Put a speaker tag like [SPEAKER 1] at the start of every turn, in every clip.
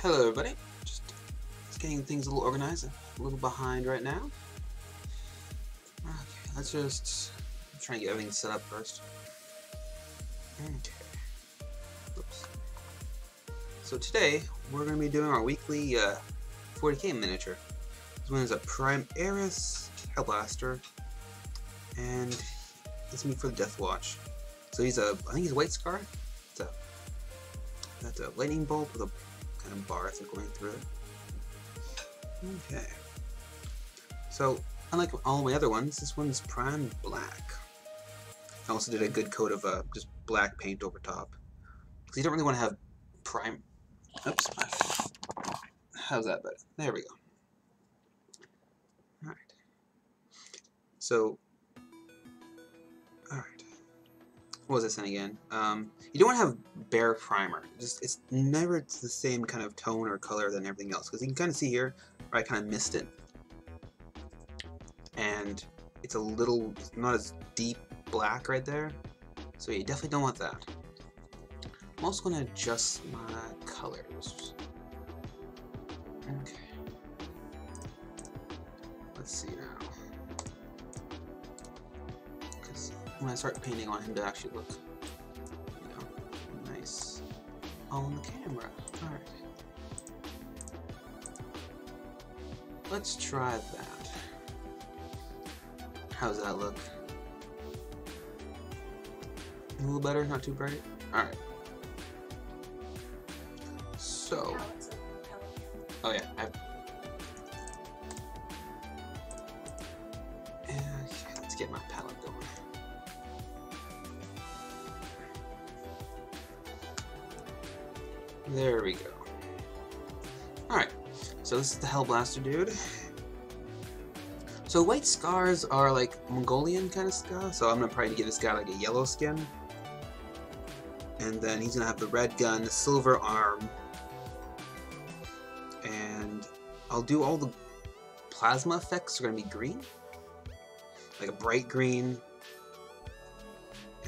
[SPEAKER 1] Hello everybody, just getting things a little organized, a little behind right now. Okay, let's just try and get everything set up first. Okay. Oops. So today, we're going to be doing our weekly 40k miniature. This one is a Primaris Hellblaster, and it's me for the Deathwatch. So he's I think he's a White Scar. That's a lightning bolt with a kind of bar going through it. Okay. So, unlike all my other ones, this one's Prime Black. I also did a good coat of just black paint over top. Because you don't really want to have prime... Oops. How's that better? There we go. Alright. So... Alright. What was I saying again? You don't want to have bare primer. It's never the same kind of tone or color than everything else. Because you can kind of see here where I kind of missed it. And it's not as deep black right there. So you definitely don't want that. I'm also going to adjust my colors. Okay. Let's see now. Because when I start painting, I want him to actually look, nice on the camera. Alright. Let's try that. How's that look? A little better, not too bright? Alright. So... Oh yeah, okay, let's get my palette going. There we go. Alright, so this is the Hellblaster dude. So white scars are like Mongolian kind of scar, so I'm gonna probably give this guy like a yellow skin. And then he's gonna have the red gun, the silver arm, and I'll do all the plasma effects are gonna be green. Like a bright green.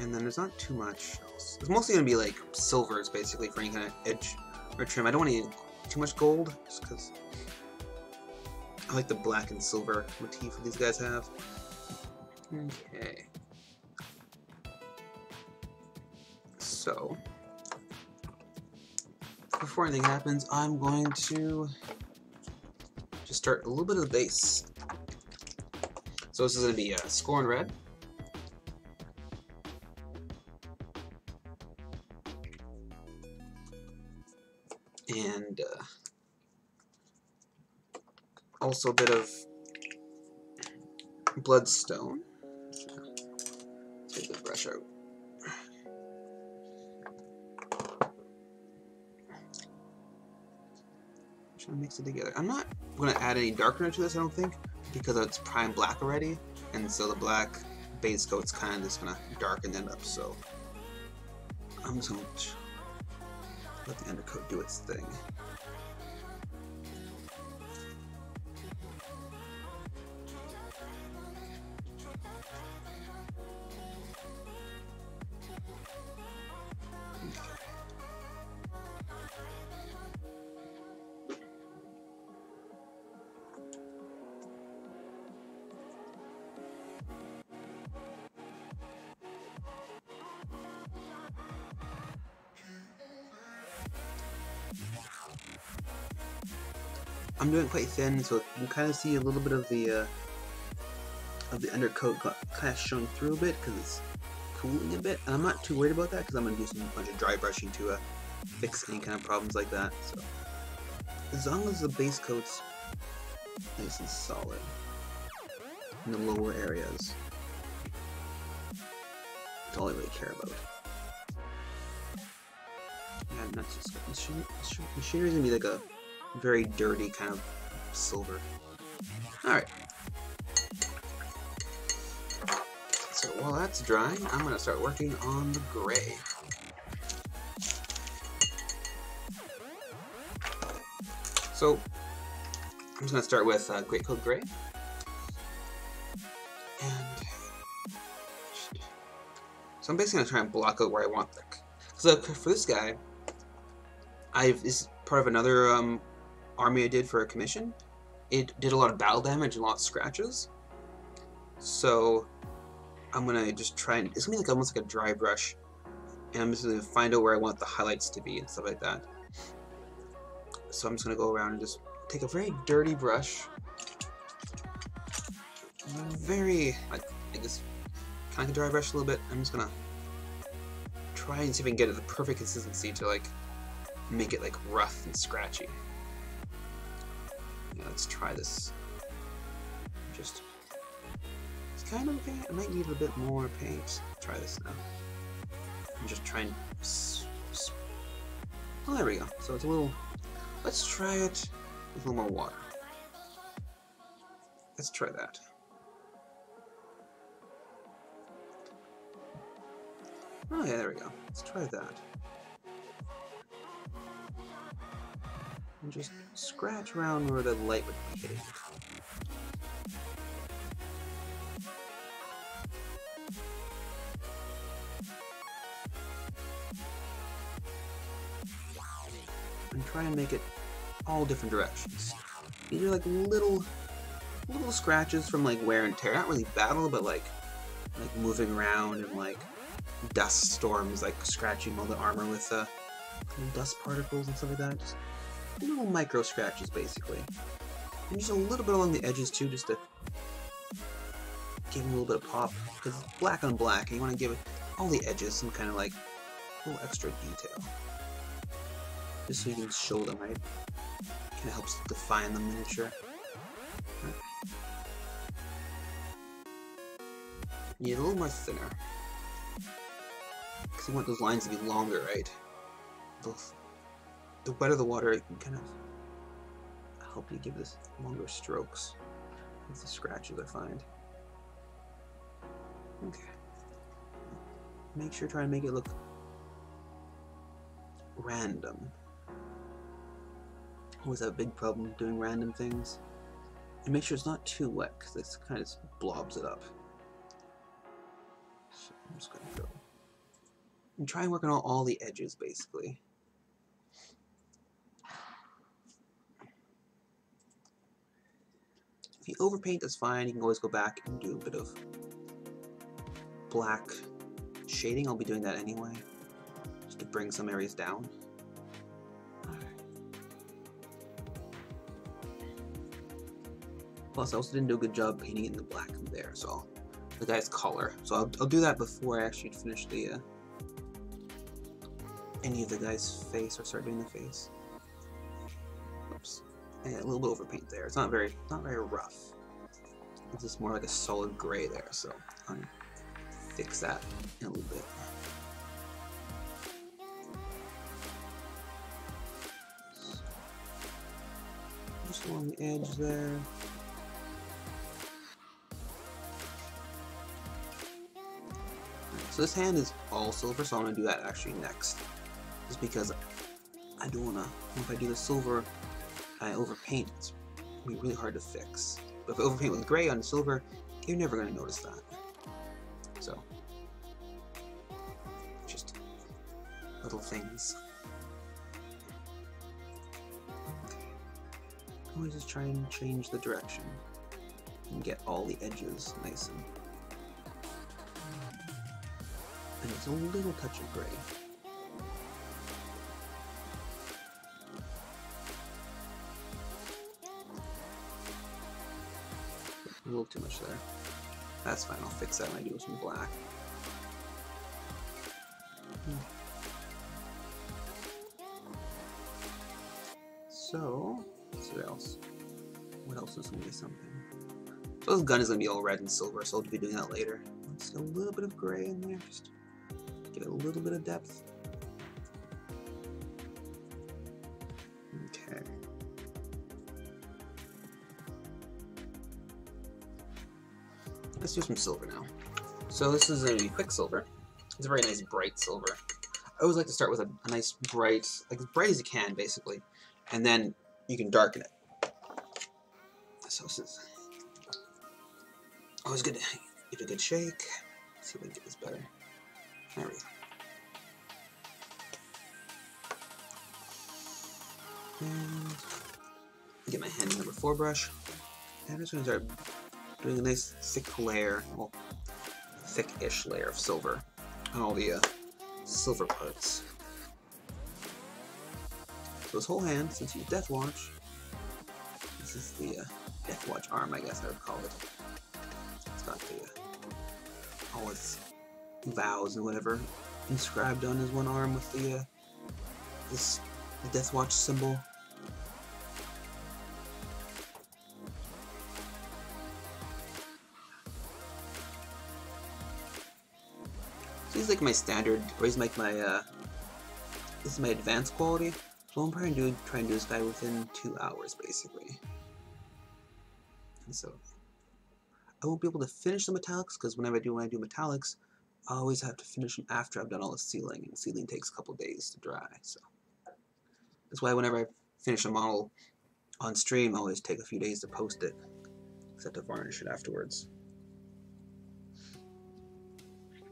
[SPEAKER 1] And then there's not too much else. It's mostly gonna be like silvers basically for any kind of edge or trim. I don't want any too much gold, just because I like the black and silver motif that these guys have. Okay. So, before anything happens, I'm going to just start a little bit of the base. So this is going to be Scorn Red. And also a bit of Bloodstone. Let's get the brush out. Trying to mix it together. I'm not going to add any darkener to this, I don't think, because it's prime black already, and so the black base coat's kind of just going to darken it up. So I'm just going to let the undercoat do its thing. I'm doing it quite thin, so you can kind of see a little bit of the undercoat kind of showing through a bit because it's cooling a bit. And I'm not too worried about that because I'm going to do a bunch of dry brushing to fix any kind of problems like that. So as long as the base coat's nice and solid in the lower areas, that's all I really care about. Yeah, not just machinery is gonna be like a very dirty kind of silver. Alright. So while that's drying, I'm going to start working on the gray. So I'm just going to start with Great Coat Gray. And so I'm basically going to try and block out where I want that. So for this guy, part of another army I did for a commission. It did a lot of battle damage and a lot of scratches. So I'm gonna just try and it's gonna be like almost like a dry brush, and I'm just gonna find out where I want the highlights to be and stuff like that. So I'm just gonna go around and just take a very dirty brush, very like just kind of dry brush a little bit. I'm just gonna try and see if I can get it the perfect consistency to like make it like rough and scratchy. Yeah, let's try this. Just it's kind of okay. I might need a bit more paint. Try this now. I'm just trying. Oh, there we go. So it's a little. Let's try it with a little more water. Let's try that. Oh yeah, there we go. Let's try that. And just scratch around where the light would be hitting. And try and make it all different directions. These are like little scratches from like wear and tear. Not really battle, but like moving around and like dust storms, like scratching all the armor with dust particles and stuff like that. Just little micro scratches, basically. And just a little bit along the edges too, just to give them a little bit of pop. Because it's black on black, and you want to give it all the edges some kind of like little extra detail. Just so you can show them, right? Kind of helps define the miniature. Right. You need a little more thinner. Because you want those lines to be longer, right? The wetter the water, it can kind of help you give this longer strokes with the scratches, I find. Okay. Make sure try and make it look random. Always have a big problem doing random things. And make sure it's not too wet, because this kind of blobs it up. So I'm just going to go and try and work on all the edges, basically. If you overpaint, that's fine. You can always go back and do a bit of black shading. I'll be doing that anyway, just to bring some areas down. Plus, I also didn't do a good job painting in the black there, so the guy's collar. So I'll do that before I actually finish the any of the guy's face or start doing the face. Oops, yeah, a little bit overpaint there. It's not very rough. It's just more like a solid gray there. So I'll fix that in a little bit. Just along the edge there. So this hand is all silver, so I'm going to do that actually next. Just because I don't want to, if I do the silver, I overpaint, it's going to be really hard to fix. But if I overpaint with gray on silver, you're never going to notice that. So, just little things. Okay. Always just try and change the direction and get all the edges nice and it's a little touch of gray. A little too much there. That's fine, I'll fix that when I do some black. So, let's see what else. What else is going to be something? So this gun is going to be all red and silver, so I'll be doing that later. Let's get a little bit of gray in there, just give it a little bit of depth. Okay. Let's do some silver now. So this is going to be Quicksilver. It's a very nice bright silver. I always like to start with a nice bright, like as bright as you can, basically, and then you can darken it. So this is always good to give it a good shake. Let's see if we can get this better. There we go. And get my handy number 4 brush. And I'm just going to start doing a nice thick layer, well, thick-ish layer of silver on all the silver parts. So this whole hand, since you use Deathwatch, this is the Deathwatch arm, I guess I would call it. It's got the all its vows and whatever inscribed on his one arm with the the Deathwatch symbol. So he's like my standard, or he's like my this is my advanced quality. So I'm trying to do this guy within 2 hours basically. And so I won't be able to finish the metallics because when I do metallics, I always have to finish them after I've done all the sealing, and sealing takes a couple days to dry. So that's why whenever I finish a model on stream, I always take a few days to post it, except to varnish it afterwards.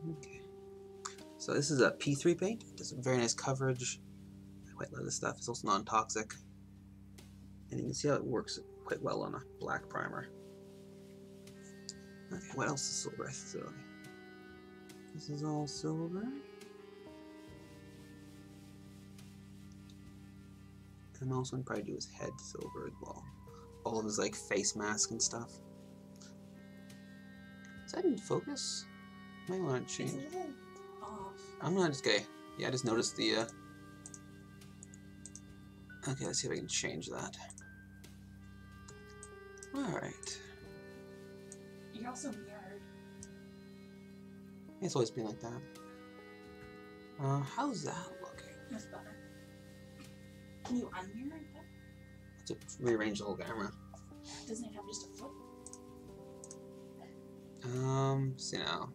[SPEAKER 1] Okay. So this is a P3 paint. It does a very nice coverage. I quite love this stuff. It's also non-toxic, and you can see how it works quite well on a black primer. Okay, what else is silver? So this is all silver. And I'm also going to probably do his head silver as well. All of his like face mask and stuff. Is that in focus? I might want to change. I'm not just gay. Yeah, I just noticed the okay, let's see if I can change that. Alright.
[SPEAKER 2] You're also mirrored.
[SPEAKER 1] It's always been like that. How's that looking?
[SPEAKER 2] That's better. Can you unmirror that?
[SPEAKER 1] To rearrange the whole camera.
[SPEAKER 2] Doesn't it have just a flip?
[SPEAKER 1] See now.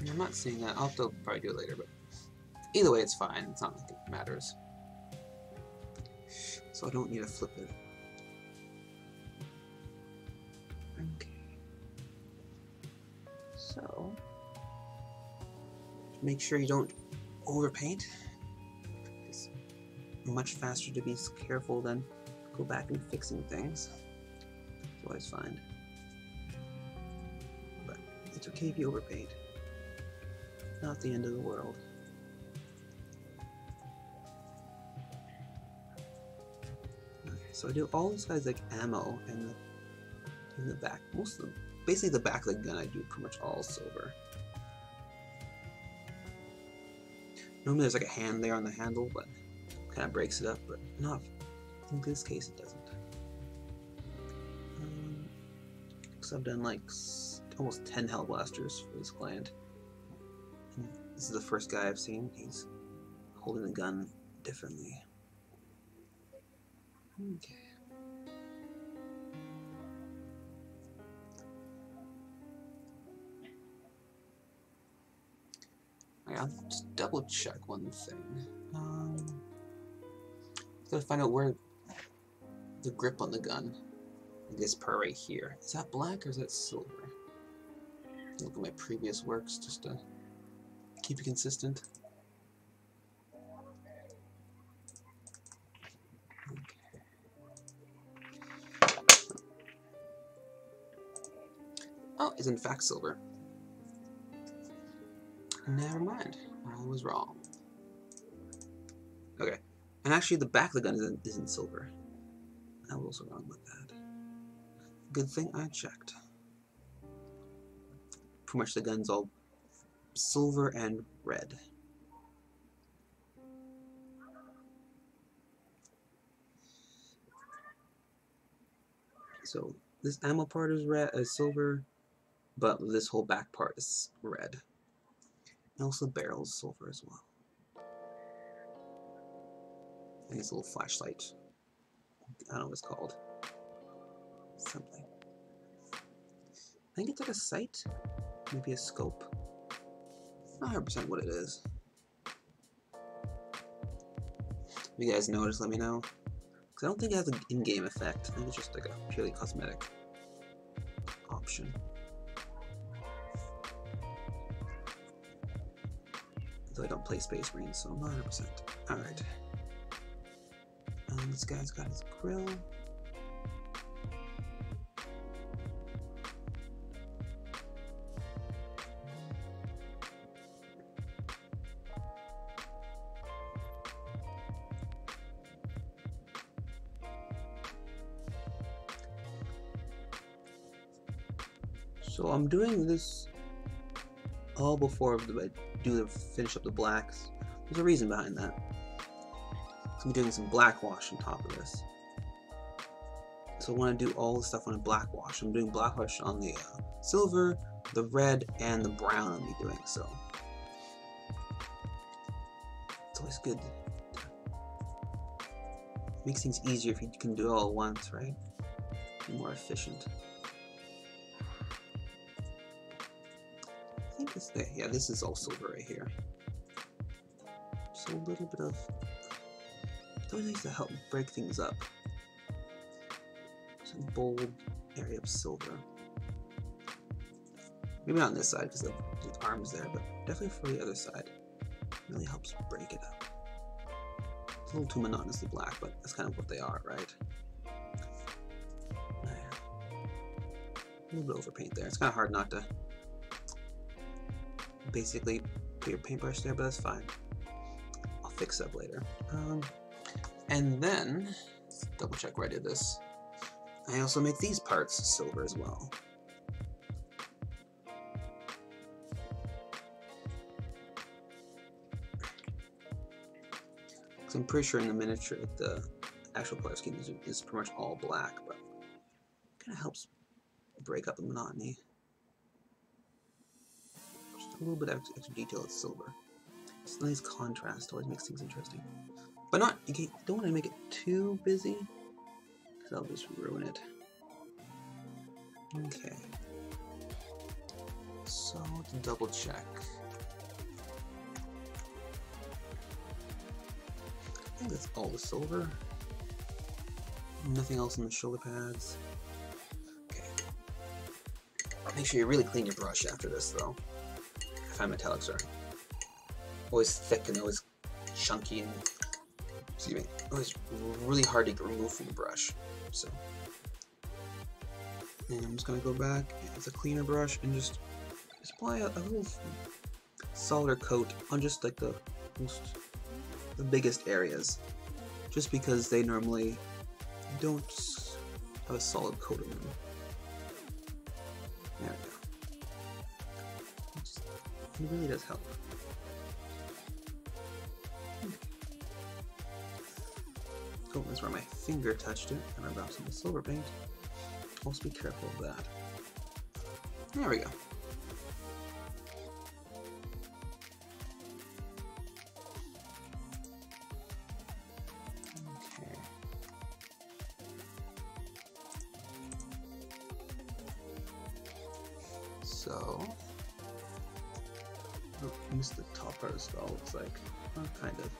[SPEAKER 1] I'm not seeing that. I'll have to probably do it later, but either way, it's fine. It's not like it matters. So I don't need to flip it. Okay. So make sure you don't overpaint. It's much faster to be careful than go back and fixing things. It's always fine. But it's okay if you overpaint. Not the end of the world. Okay, so I do all these guys like ammo and in the back. Most of them, basically the back of the gun, I do pretty much all silver. Normally there's like a hand there on the handle, but kind of breaks it up. But not in this case, it doesn't. So I've done like almost 10 Hell Blasters for this client. And this is the first guy I've seen. He's holding the gun differently. Okay. I'll just double check one thing. Gotta find out where the grip on the gun, this part right here, is that black or is that silver? Look at my previous works just to keep it consistent. Okay. Oh, it's in fact silver. Never mind, I was wrong. Okay, and actually the back of the gun isn't silver. I was also wrong with that. Good thing I checked. Pretty much the gun's all silver and red. So this ammo part is red, silver, but this whole back part is red. And also the barrel is silver as well. And this little flashlight, I don't know what it's called. Something. I think it's like a sight, maybe a scope. Not 100% what it is. If you guys notice, let me know. Because I don't think it has an in-game effect. I think it's just like a purely cosmetic option. Though I don't play Space Marines, so I'm not 100%. Alright. This guy's got his grill. So I'm doing this all before I finish up the blacks. There's a reason behind that. So I'm doing some black wash on top of this. So I want to do all the stuff on a black wash. I'm doing black wash on the silver, the red, and the brown I'll be doing. So it's always good. Makes things easier if you can do it all at once, right? Be more efficient. I think it's there. Yeah, this is all silver right here. Just a little bit of those things to help break things up. Some bold area of silver. Maybe not on this side because the arm's there, but definitely for the other side. It really helps break it up. It's a little too monotonously black, but that's kind of what they are, right? A little bit of overpaint there. It's kind of hard not to basically put your paintbrush there, but that's fine. I'll fix it up later. And then, let's double check where I did this. I also make these parts silver as well. Because I'm pretty sure in the miniature, the actual color scheme is pretty much all black, but it kind of helps break up the monotony. Just a little bit of extra detail with silver. It's a nice contrast, always makes things interesting. But not, you don't want to make it too busy, because that'll just ruin it. Okay. So, to double check. I think that's all the silver. Nothing else on the shoulder pads. Okay. Make sure you really clean your brush after this, though. I find metallics are always thick and always chunky and, excuse me, always really hard to remove from the brush. So, and I'm just gonna go back with a cleaner brush and just apply a little solider coat on just like the biggest areas, just because they normally don't have a solid coat of them. There we go. It really does help. Oh, that's where my finger touched it, and I rubbed some silver paint. Also be careful of that. There we go. Okay. So, oh, I missed the top part of the skull, looks like. Oh, kind of.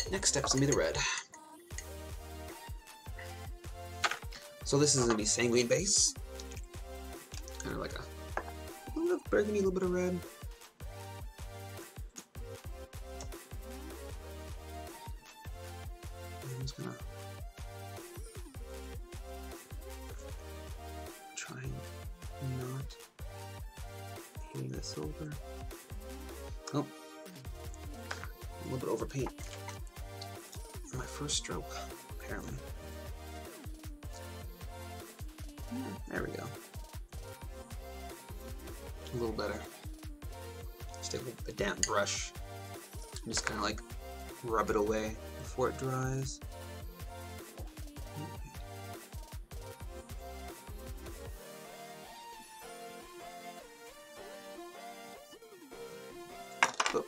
[SPEAKER 1] Next step's gonna be the red. So this is gonna be sanguine base. Kind of like a little bit of burgundy, a little bit of red. I'm just gonna try and not hitting the silver. Oh, a little bit over paint. My first stroke, apparently. Yeah, there we go. A little better. Just take a damp brush and just kind of like rub it away before it dries. Oh,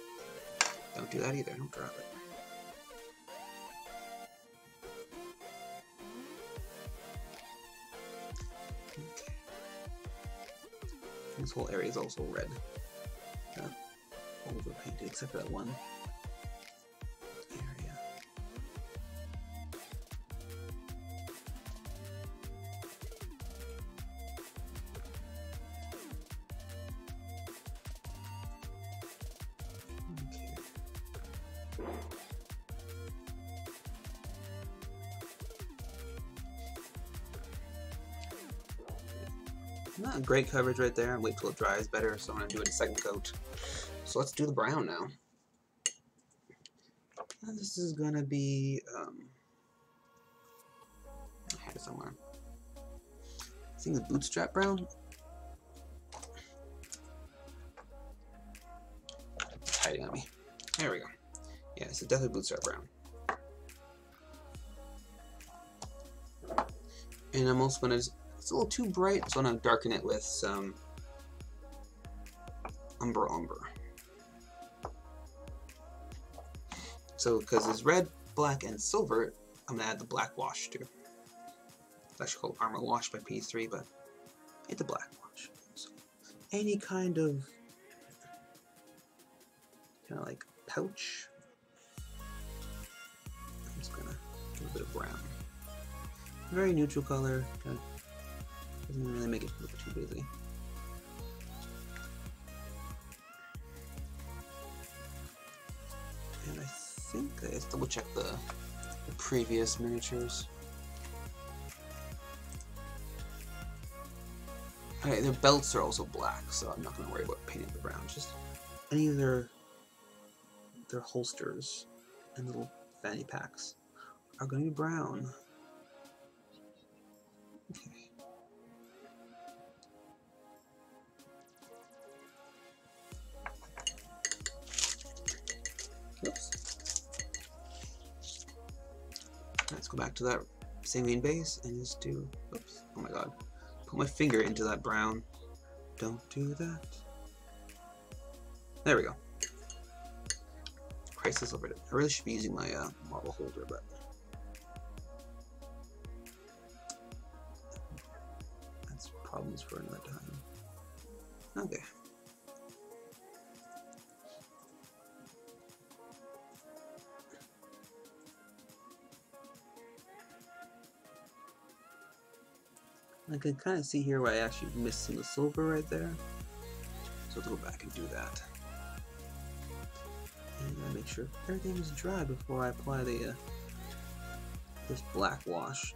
[SPEAKER 1] don't do that either, don't drop it. This whole area is also red. Overpainted except for that one area. Not great coverage right there. Wait till it dries better, so I'm going to do it a second coat. So let's do the brown now. And this is going to be, I had it somewhere. I think the bootstrap brown. It's hiding on me. There we go. Yeah, it's definitely bootstrap brown. And I'm also going to, it's a little too bright, so I'm going to darken it with some umber. So, because it's red, black, and silver, I'm going to add the black wash too. It's actually called Armor Wash by P3, but it's the black wash. So, any kind of like pouch. I'm just going to do a bit of brown. Very neutral color, doesn't really make it look too busy. And I think let's double check the previous miniatures. Okay, their belts are also black, so I'm not going to worry about painting the brown. Just any of their holsters and little fanny packs are going to be brown. Okay. Oops. Let's go back to that same main base and just do, oops, oh my god. Put my finger into that brown. Don't do that. There we go. Crisis over it. I really should be using my marble holder, but that's problems for another time. Okay. I can kind of see here where I actually missed some of the silver right there. So let's go back and do that. And I make sure everything is dry before I apply the this black wash.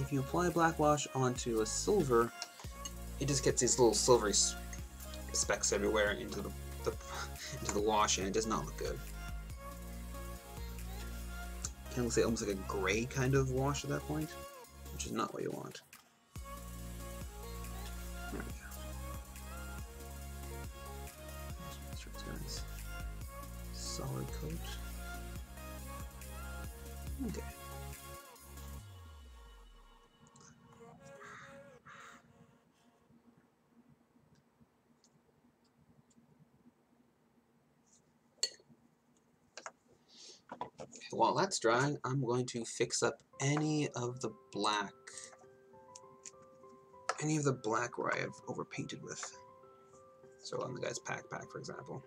[SPEAKER 1] If you apply black wash onto a silver, it just gets these little silvery specks everywhere into the wash, and it does not look good. Kind of say almost like a gray kind of wash at that point, which is not what you want. There we go. Make sure it's got a nice solid coat. Okay. While that's drying, I'm going to fix up any of the black where I have overpainted with. So on the guy's pack, for example.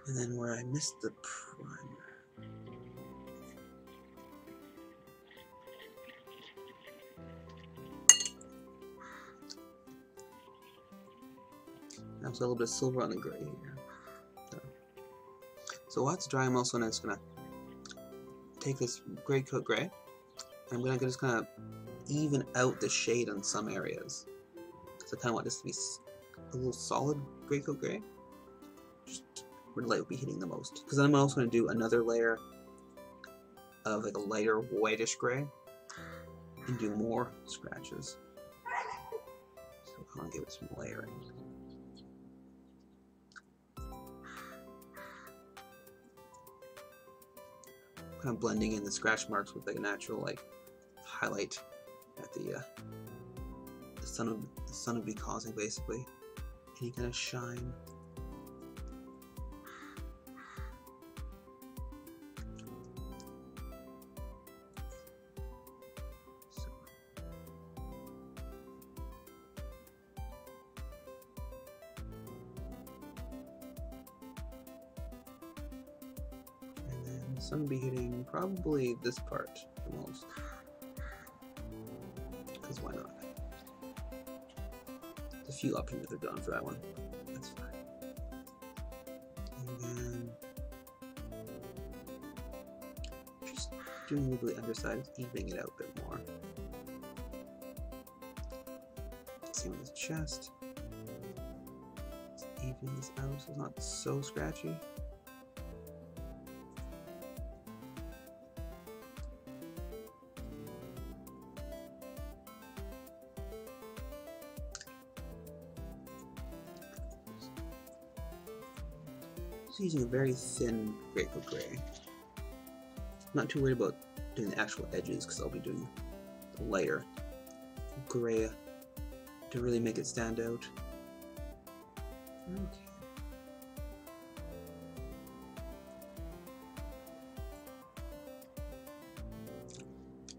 [SPEAKER 1] And then where I missed the primer. Now, so a little bit of silver on the gray here. So while it's dry, I'm also just gonna take this gray coat gray, and I'm gonna just kind of even out the shade in some areas. So I kind of want this to be a little solid gray coat gray, just where the light will be hitting the most. Because then I'm also gonna do another layer of like a lighter whitish gray, and do more scratches. So I want to give it some layering. Kind of blending in the scratch marks with like a natural like highlight that the sun would be causing, basically. Any kind of shine. Sun will be hitting probably this part the most, because why not? There's a few options that are done for that one. That's fine. And then just doing a little bit underside, it's evening it out a bit more. Same with the chest. It's evening this out so it's not so scratchy. Using a very thin grapefruit gray. Not too worried about doing the actual edges because I'll be doing the lighter gray to really make it stand out. Okay.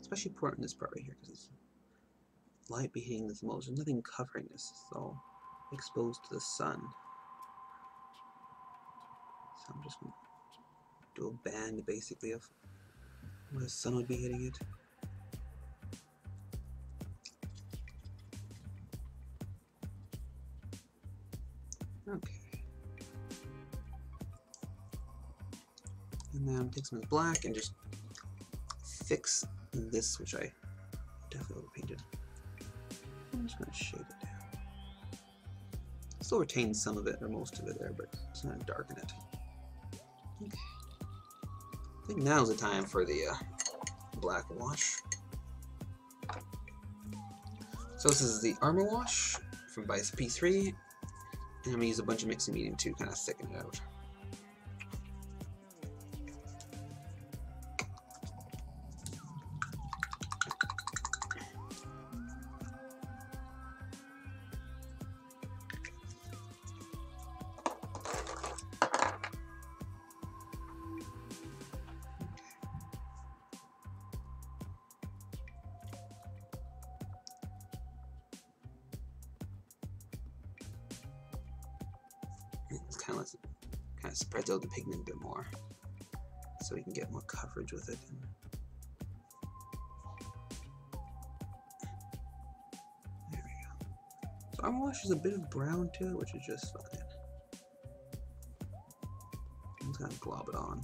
[SPEAKER 1] Especially important in this part right here because it's light be hitting this most. There's nothing covering this. It's all exposed to the sun. So I'm just going to do a band basically of where the sun would be hitting it. Okay. And then take some of the black and just fix this, which I definitely overpainted. I'm just going to shade it down. Still retain some of it, or most of it there, but it's going to darken it. Okay. I think now's the time for the black wash. So this is the Armor Wash from by P3, and I'm going to use a bunch of mixing medium to kind of thicken it out. It's kind of spreads out the pigment a bit more, so we can get more coverage with it. There we go. So Armor Wash has a bit of brown to it, which is just fine. I'm just gonna glob it on,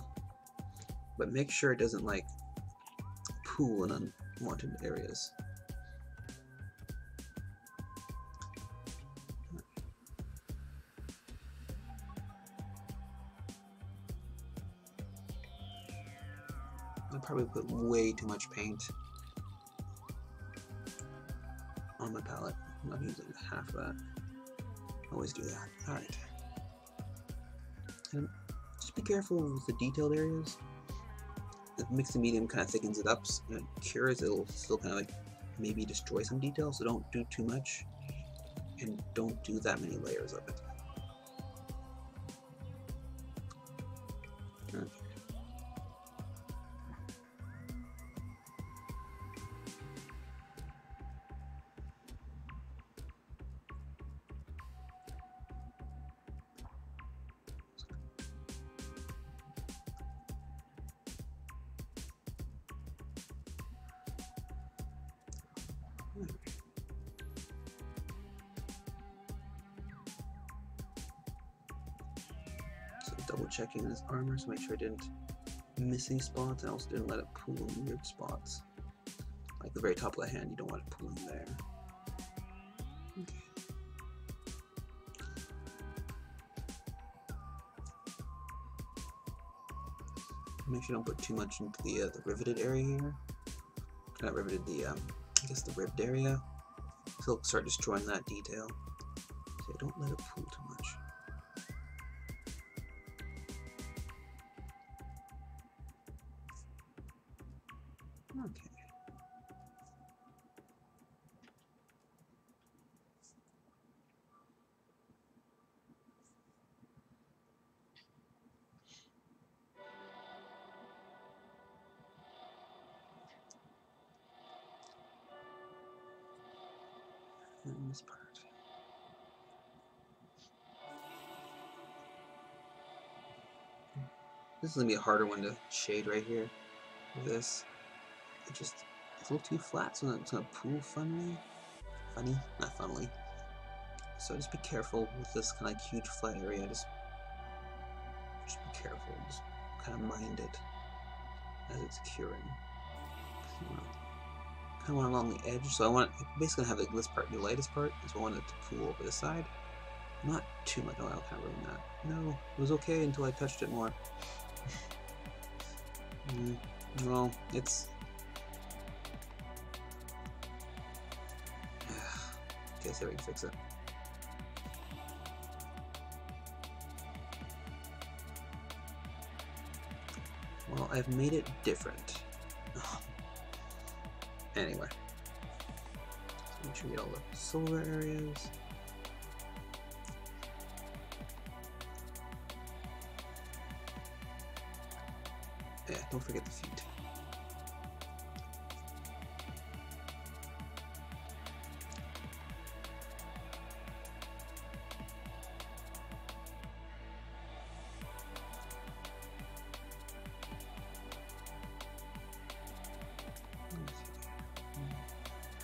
[SPEAKER 1] but make sure it doesn't like pool in unwanted areas. I probably put way too much paint on my palette. I'm not using half of that. I always do that. Alright. And just be careful with the detailed areas. The mixing medium kind of thickens it up and it cures. It'll still kind of like maybe destroy some detail, so don't do too much and don't do that many layers of it. Okay. So double checking this armor to make sure I didn't miss any spots. I also didn't let it pool in weird spots. Like the very top of the hand, you don't want it pooling there. Okay. Make sure you don't put too much into the riveted area here. Not riveted, I guess the ribbed area. So it'll start destroying that detail. So don't let it pool too much. Okay. And this part. This is gonna be a harder one to shade right here. With this, it's a little too flat, so it's gonna pool not funnily. So just be careful with this kind of like huge flat area. Just be careful. Just kind of mind it as it's curing. I want it along the edge, so I want it basically to have like, this part be the lightest part, so I want it to pool over the side. Not too much. Oh, I'll kind of ruin that. No, it was okay until I touched it more. Well, it's... Okay, so we can fix it. Well, I've made it different. Anyway. So make sure we get all the solar areas. Yeah, don't forget the feet.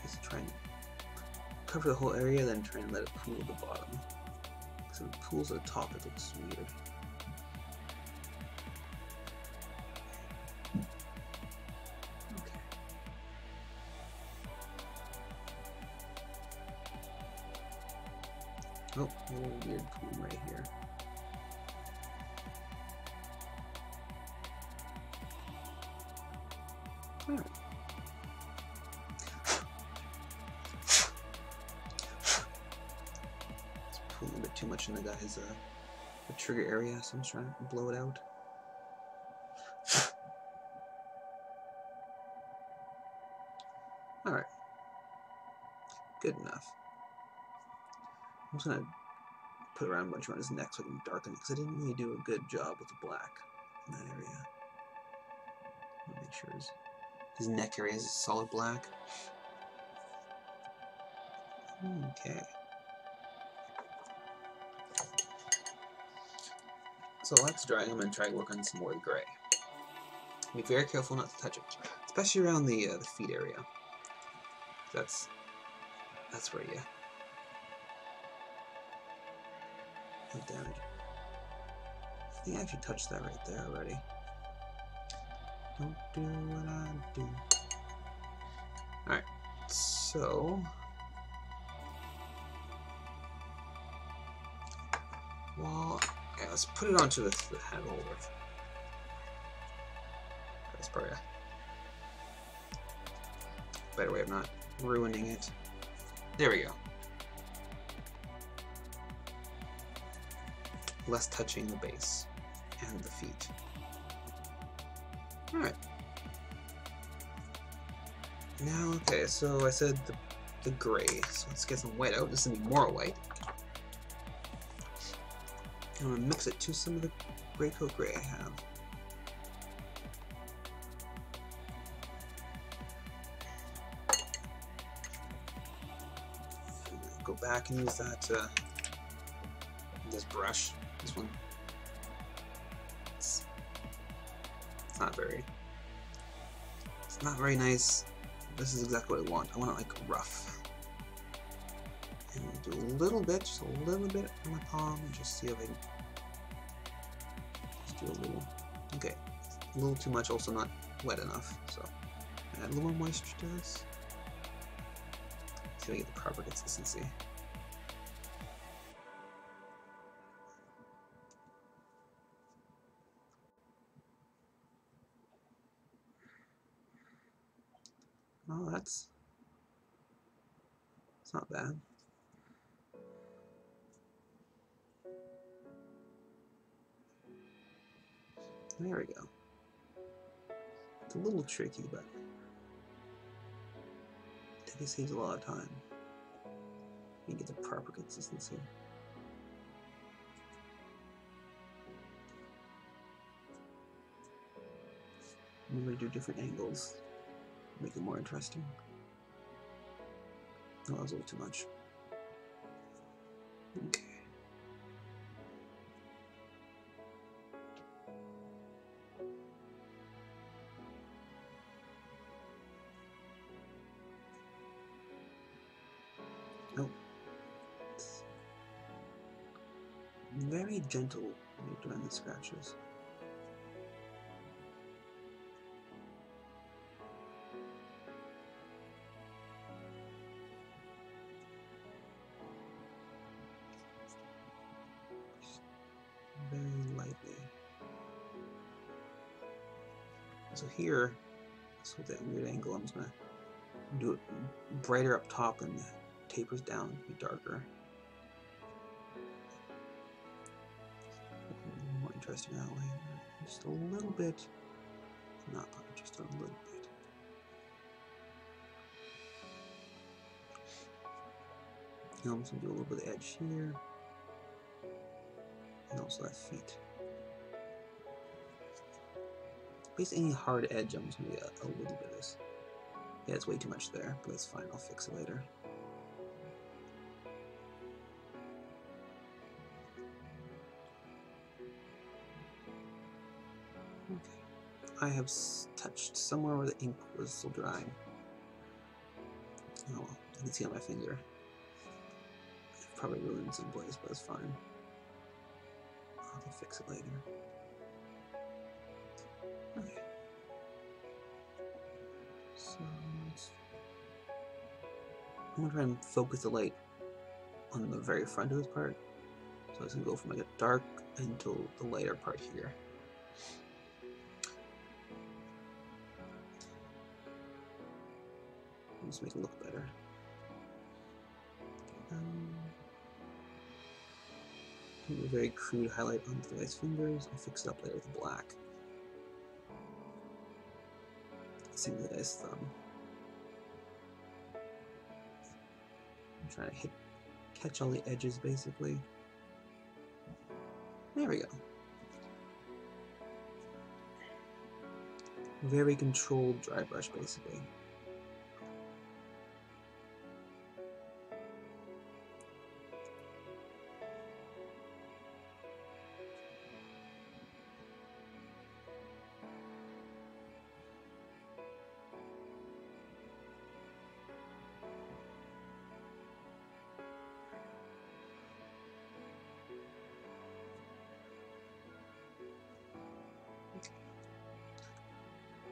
[SPEAKER 1] So try and cover the whole area, then try and let it pool at the bottom. So it pools at the top, it looks weird. Oh, a little weird pool right here. Alright. It's pulling a bit too much in the guy's the trigger area, so I'm just trying to blow it out. Alright. Good enough. I'm just gonna put around a bunch around his neck so I can darken it, because I didn't really do a good job with the black in that area. Make sure his neck area is solid black. Okay. So while that's drying, I'm going to try to work on some more gray. Be very careful not to touch it, especially around the feet area. That's where you have damage. I think I actually touched that right there already. Don't do what I do. Alright, so... well, yeah, let's put it onto the head holder. That's probably a better way of not ruining it. There we go. Less touching the base and the feet. Alright. Now, okay, so I said the gray, so let's get some white out. This is going to be more white. I'm going to mix it to some of the gray coat gray I have. Go back and use that, this brush, this one. It's not very nice. This is exactly what I want. I want it like rough. And do a little bit, just a little bit on my palm, and just see if I can just do a little. Okay, a little too much, also not wet enough. So add a little more moisture to this. See if I get the proper consistency. Oh, it's not bad. There we go. It's a little tricky, but I think it saves a lot of time. You get the proper consistency. I'm going to do different angles. Make it more interesting. Oh, that was a little too much. Okay. Oh. Very gentle when you're doing the scratches. So here, so with that weird angle, I'm just gonna do it brighter up top and tapers down to be darker. More interesting that way. Just a little bit. Not just a little bit. And I'm just gonna do a little bit of edge here. And also that feet. Basically any hard edge, I'm just gonna do a little bit of this. Yeah, it's way too much there, but that's fine, I'll fix it later. Okay. I have touched somewhere where the ink was still drying. Oh well, I can see on my finger. I've probably ruined some place, but it's fine. I can fix it later. Okay. So I'm gonna try and focus the light on the very front of this part. So it's gonna go from like a dark until the lighter part here. Just make it look better. Do a very crude highlight on the guy's fingers. I'll fix it up later with black. Same with the guy's thumb. I'm trying to catch all the edges basically. There we go. Very controlled dry brush basically.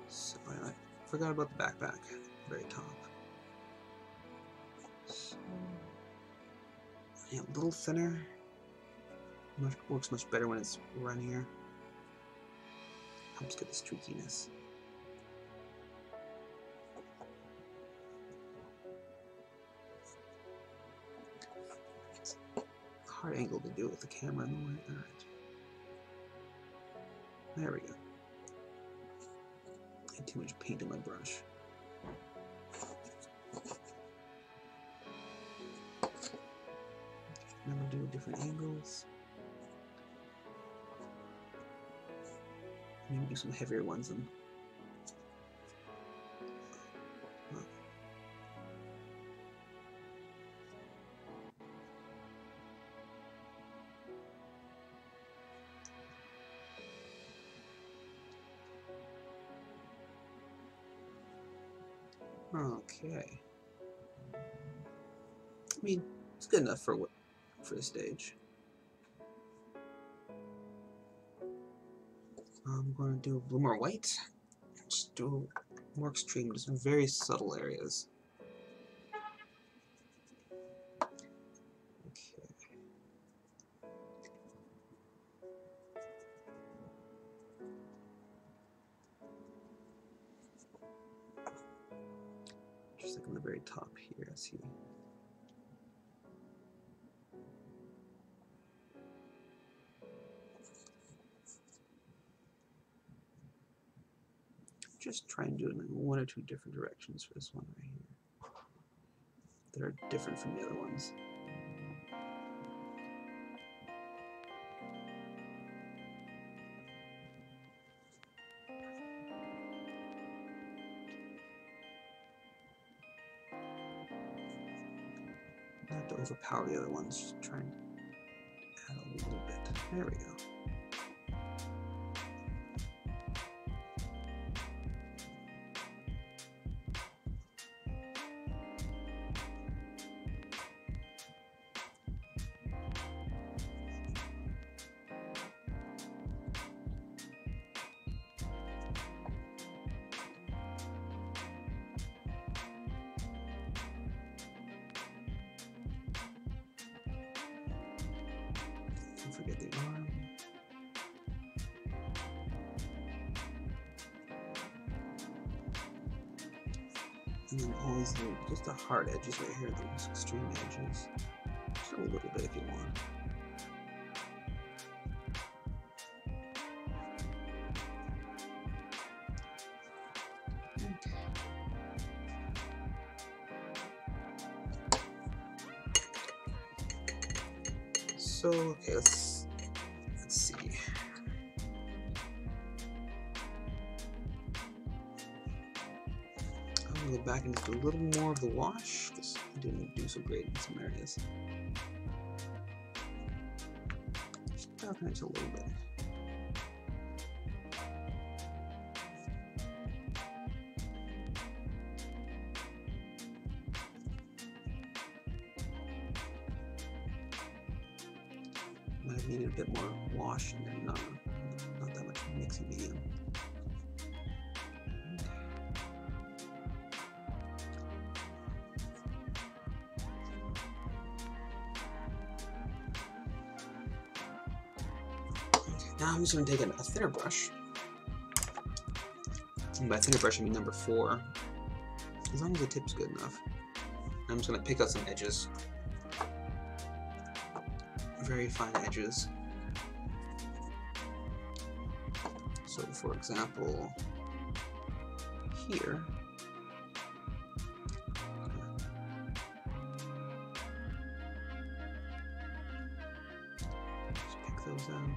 [SPEAKER 1] So I forgot about the backpack at the very top. So, yeah, a little thinner. Works much better when it's runnier. Helps get the streakiness. It's a hard angle to do it with the camera in the way. Alright. There we go. I had too much paint on my brush. Remember to do different angles. Maybe do some heavier ones than. Okay. I mean, it's good enough for the stage. I'm going to do a blue more white. Just do more extreme, just very subtle areas. Okay. Just like on the very top here, I see. Just try and do it in one or two different directions for this one right here. That are different from the other ones. Not to overpower the other ones, just try and add a little bit. There we go. Don't forget the arm. And then always just the hard edges right here, those extreme edges. Just a little bit if you want. So, okay, let's see. I'm gonna go back and just do a little more of the wash because I didn't do so great in some areas. Just darken it a little bit. Might have needed a bit more wash and then not that much mixing medium. Okay, now I'm just going to take a thinner brush. And by thinner brush I mean number 4. As long as the tip's good enough. I'm just going to pick out some edges. Very fine edges. So for example, here, just pick those out.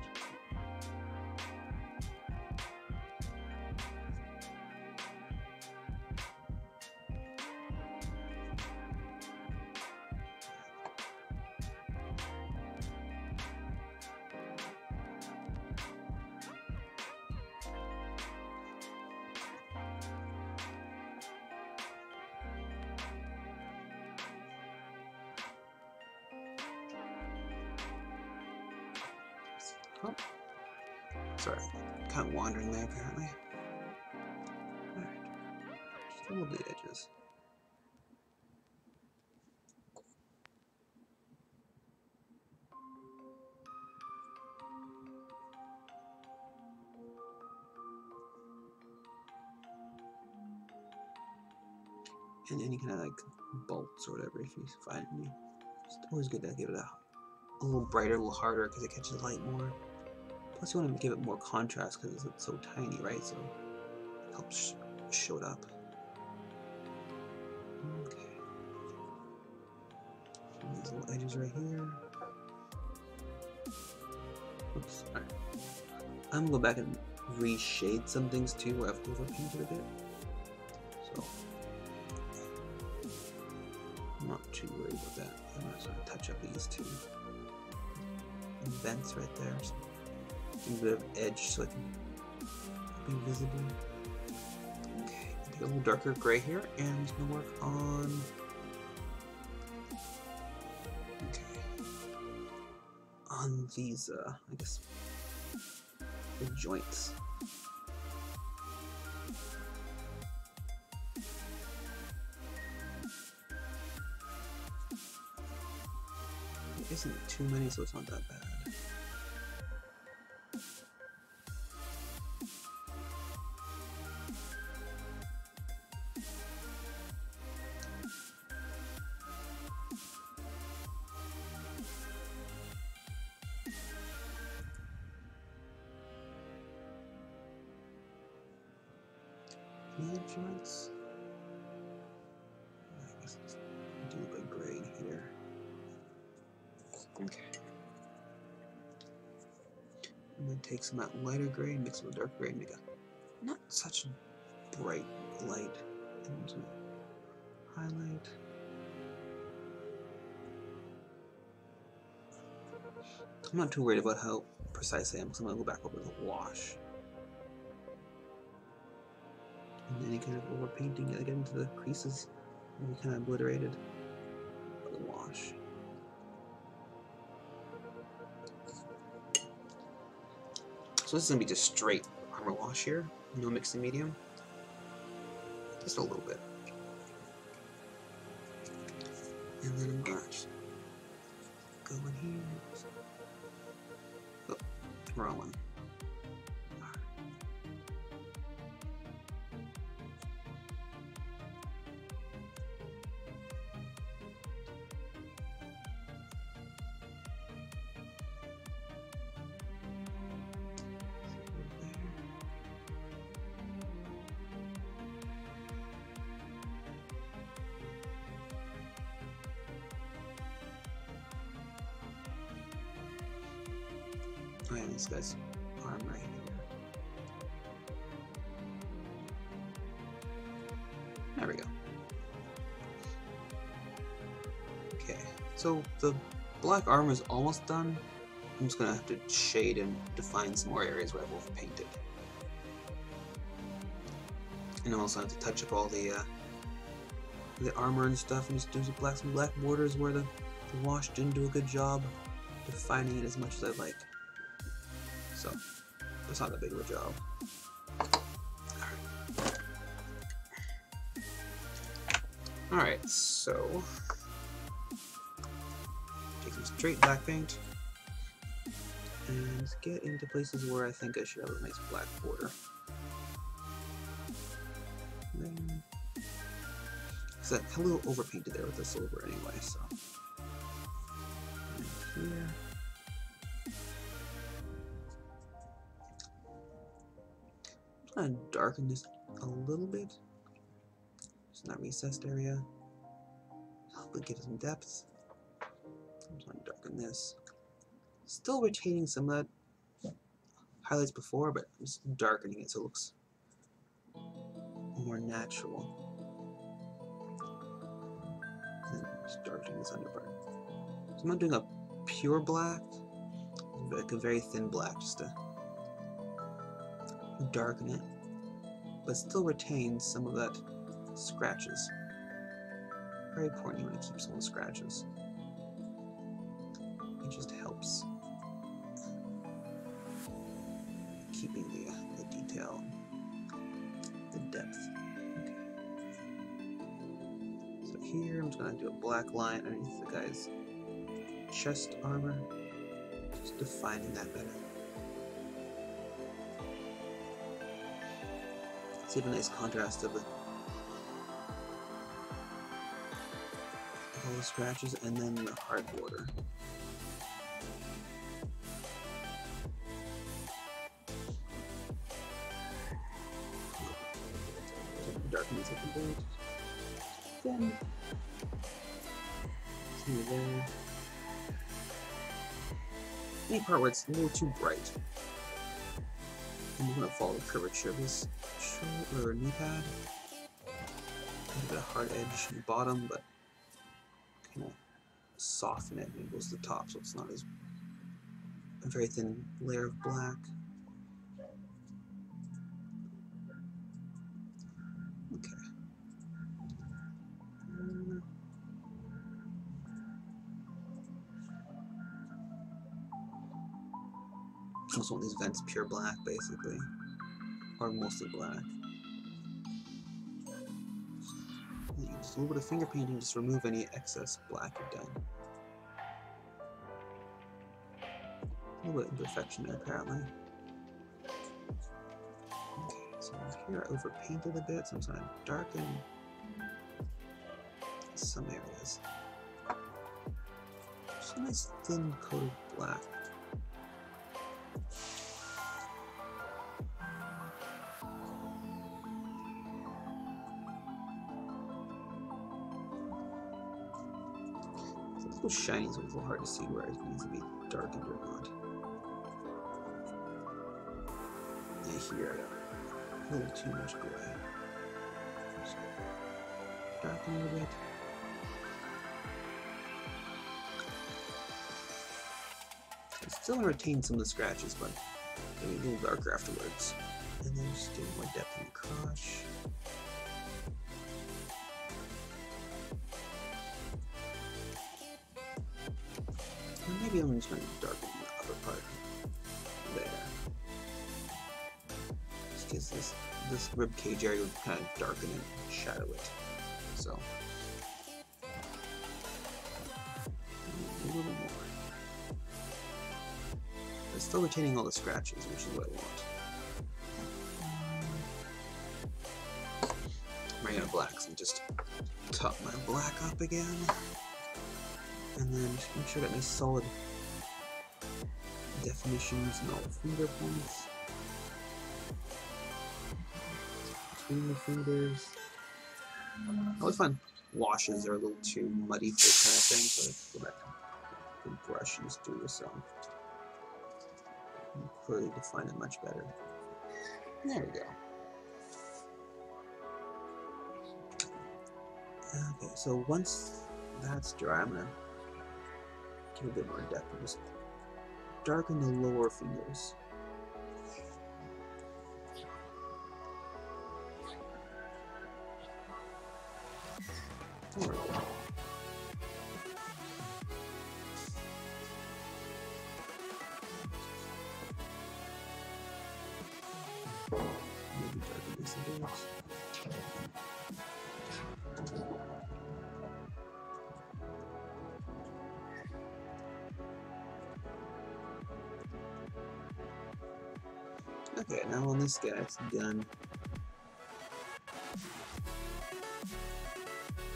[SPEAKER 1] Oh, sorry, kind of wandering there apparently. Alright, just a little bit of edges. And any kind of like bolts or whatever if you find any. It's always good to give it a little brighter, a little harder because it catches light more. Plus you want to give it more contrast because it's so tiny, right? So it helps show it up. Okay. And these little edges right here. Oops. Alright. I'm gonna go back and reshade some things too where I've overpainted a bit. So I'm not too worried about that. I'm gonna sort of touch up these two vents right there. So a bit of edge so it can be visible. Okay, take a little darker gray here, and I'm just gonna work on these I guess the joints. There isn't too many, so it's not that bad. Any joints? I guess let's do a gray here. Okay. I'm going to take some of that lighter gray and mix it with dark gray and make a not such bright light. And I'm just going to highlight. I'm not too worried about how precise I am because I'm going to go back over the wash. And any kind of overpainting, I get into the creases will be kind of obliterated by the wash. So this is going to be just straight armor wash here, no mixing medium, just a little bit. And then I'm going to just go in here. Oh, wrong one. this guy's arm right here. There we go. Okay, so the black armor is almost done. I'm just gonna have to shade and define some more areas where I've overpainted. And I also have to touch up all the armor and stuff, and just do some black borders where the wash didn't do a good job defining it as much as I'd like. So, it's not that big of a job. Alright, so take some straight black paint and get into places where I think I should have a nice black border. Because I a little overpainted there with the silver anyway, so. And here. I'm going to darken this a little bit. Just in that recessed area. Help it give some depth. I'm just going to darken this. Still retaining some of that highlights before, but I'm just darkening it so it looks more natural. And then just darkening this underpart. So I'm not doing a pure black, like a very thin black, just to darken it, but still retain some of that scratches. Very important, you want to keep some of the scratches. It just helps keeping the detail, the depth. Okay. So here I'm just going to do a black line underneath the guy's chest armor, just defining that better. So you have a nice contrast of all the scratches and then the hard border. Darken this up a bit. Then see there. Any part where it's a little too bright. I'm just going to follow the curvature of this shoulder or knee pad. A bit of hard edge in the bottom, but kind of soften it when it goes to the top, so it's not as a very thin layer of black. Okay. I just want these vents pure black, basically, or mostly black. Just a little bit of finger painting, just remove any excess black you've done. A little bit of imperfection there, apparently. Okay, so here I overpainted a bit, so I'm just going to darken some areas. Just a nice thin coat of black. It's a little shiny, so it's a little hard to see where it needs to be darkened or not. Yeah, here I got a little too much gray. Just darken it a bit. I still want to retain some of the scratches, but maybe a little darker afterwards. And then just get more depth in the crotch. And maybe I'm just going to darken the upper part there. Just because this rib cage area would kind of darken and shadow it. So a little more. But still retaining all the scratches, which is what I want. I'm running out of black, so just top my black up again. And then just make sure I got nice solid definitions and all the finger points. Between the fingers. I always find washes are a little too muddy for this kind of thing, so I go back to the brush and just do this. Clearly define it much better. There we go. Okay, so once that's dry, I'm gonna give a bit more depth and just darken the lower fingers. There we go. Maybe darken this a bit. Okay, now on this guy, it's done.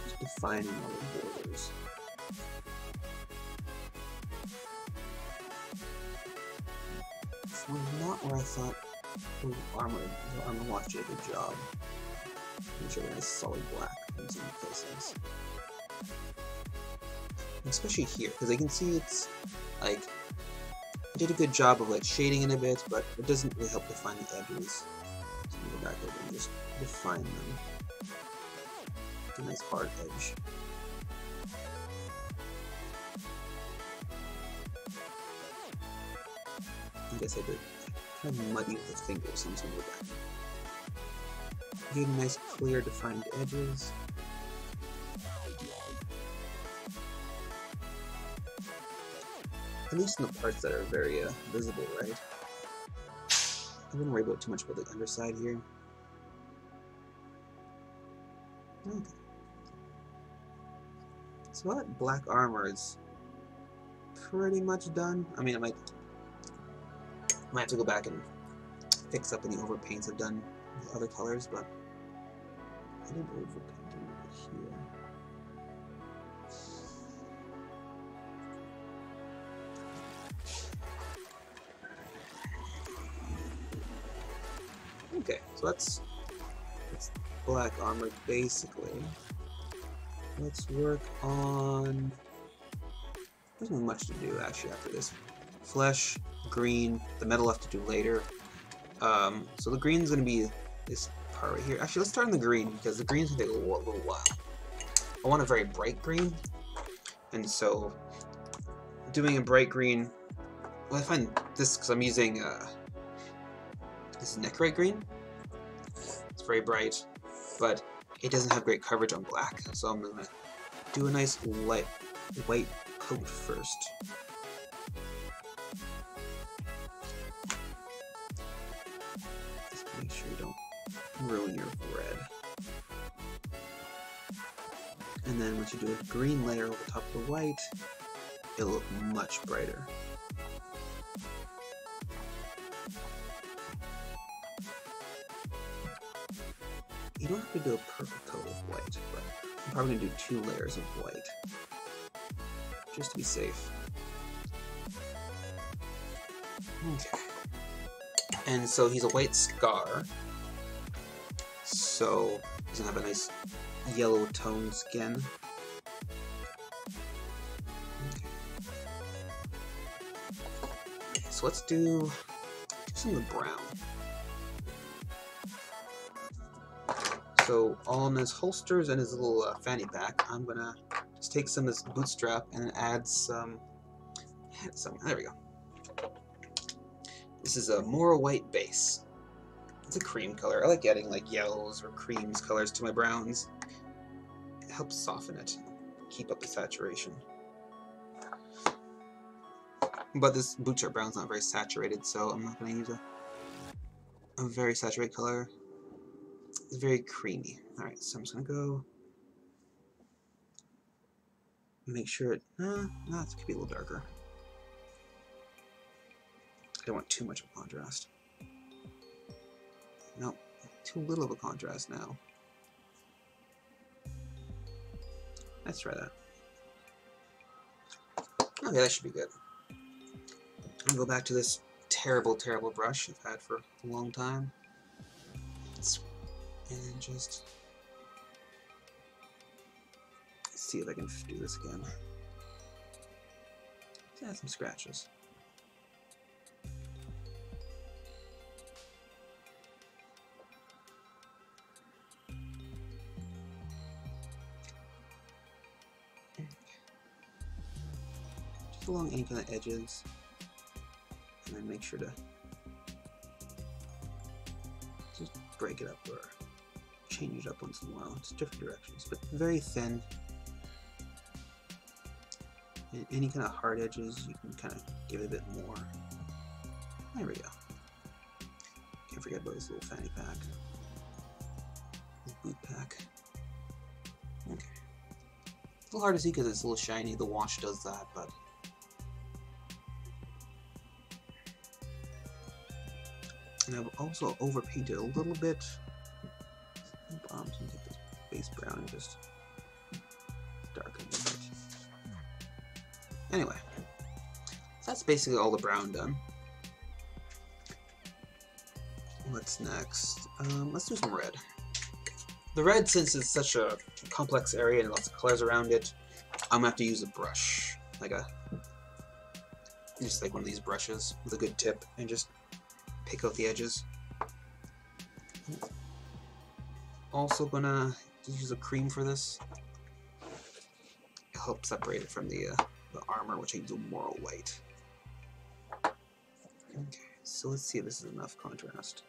[SPEAKER 1] Just defining all the borders. So not where I thought the armor watch did a good job. Make sure a nice solid black in some places. Especially here, because I can see it's like I did a good job of like shading it a bit, but it doesn't really help define the edges. So I'm gonna go back over and just define them. It's a nice hard edge. I guess I did kind of muddy with the fingers, so I'm just gonna go back. Get nice clear defined edges. At least in the parts that are very visible, right? I wouldn't worry about too much about the underside here. Okay. So that black armor is pretty much done. I mean, I might have to go back and fix up any overpaints I've done with other colors, but I did overpaint over here. Okay, so that's black armor basically. Let's work on. There's not much to do actually after this. Flesh, green, the metal I'll have to do later. So the green's gonna be this part right here. Actually, let's start on the green because the green's gonna take a little while. I want a very bright green, and so doing a bright green. Well, I find this because I'm using this Necrite green. It's very bright, but it doesn't have great coverage on black, so I'm gonna do a nice light white coat first. Just make sure you don't ruin your red. And then once you do a green layer over top of the white, it'll look much brighter. You don't have to do a perfect coat of white, but I'm probably going to do 2 layers of white, just to be safe. Okay. And so he's a white scar, so he's going to have a nice yellow toned skin. Okay, so let's do some of the brown. So on his holsters and his little fanny pack, I'm gonna just take some of this bootstrap and add some. There we go. This is a more white base. It's a cream color. I like adding like yellows or creams colors to my browns. It helps soften it, keep up the saturation. But this bootstrap brown's not very saturated, so I'm not gonna use a very saturated color. It's very creamy. Alright, so I'm just gonna go make sure it. No, it could be a little darker. I don't want too much of a contrast. Nope, too little of a contrast now. Let's try that. Okay, that should be good. I'm gonna go back to this terrible, terrible brush I've had for a long time. And just see if I can do this again. Let's add some scratches. along any kind of edges, and then make sure to just break it up or change it up once in a while. It's different directions, but very thin. And any kind of hard edges, you can kind of give it a bit more. There we go. Can't forget about this little fanny pack. This boot pack. Okay. A little hard to see because it's a little shiny. The wash does that, but and I've also overpainted a little bit. I'm just gonna take this base brown and just darken it a bit. Anyway, so that's basically all the brown done. What's next? Let's do some red. The red, since it's such a complex area and lots of colors around it, I'm gonna have to use a brush, just like one of these brushes with a good tip, and just pick out the edges. Also gonna use a cream for this. It'll help separate it from the armor, which I use more white. Okay, so let's see if this is enough contrast.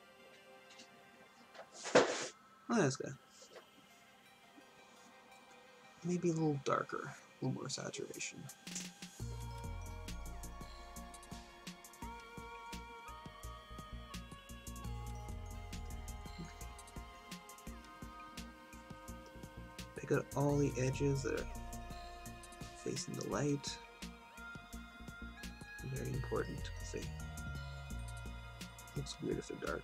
[SPEAKER 1] Oh, that's good. Maybe a little darker, a little more saturation. Pick out all the edges that are facing the light. Very important. See, looks weird if they're dark.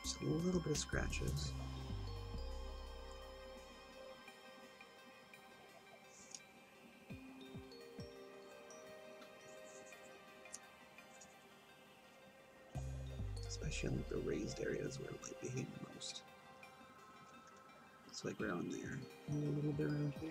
[SPEAKER 1] Just a little bit of scratches. Especially in the raised areas where it might be hitting the most. It's like around there. A little bit around here.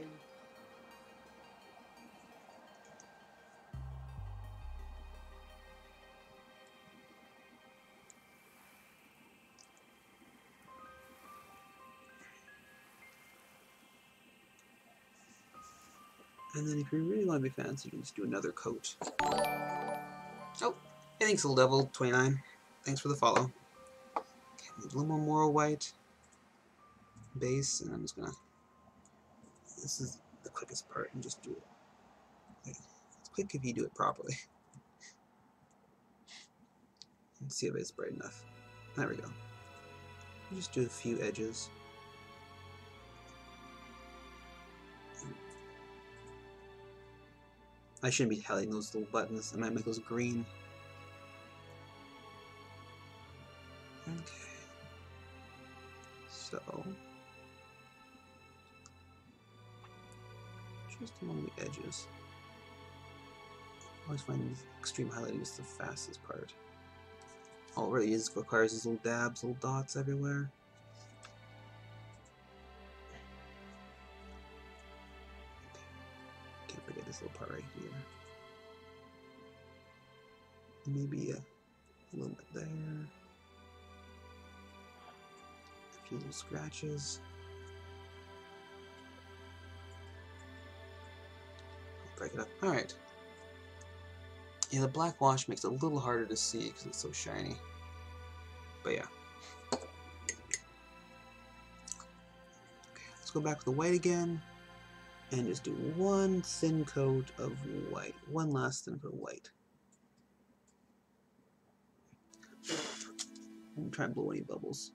[SPEAKER 1] And then if you really want to be fancy, you can just do another coat. Oh, hey, thanks, Little Devil 29. Thanks for the follow. Okay, a little more white base, and I'm just gonna. This is the quickest part, and just do it. Okay. It's quick if you do it properly. Let's see if it's bright enough. There we go. Just do a few edges. I shouldn't be highlighting those little buttons. I might make those green. Okay. So, just along the edges. I always find extreme highlighting is the fastest part. All it really is requires these little dabs, little dots everywhere. Can't forget this little part right here. Maybe a little bit there. A few little scratches. Break it up. Alright. Yeah, the black wash makes it a little harder to see because it's so shiny. But yeah. Okay, let's go back to the white again. And just do one thin coat of white. One last thin coat of white. And try and blow any bubbles.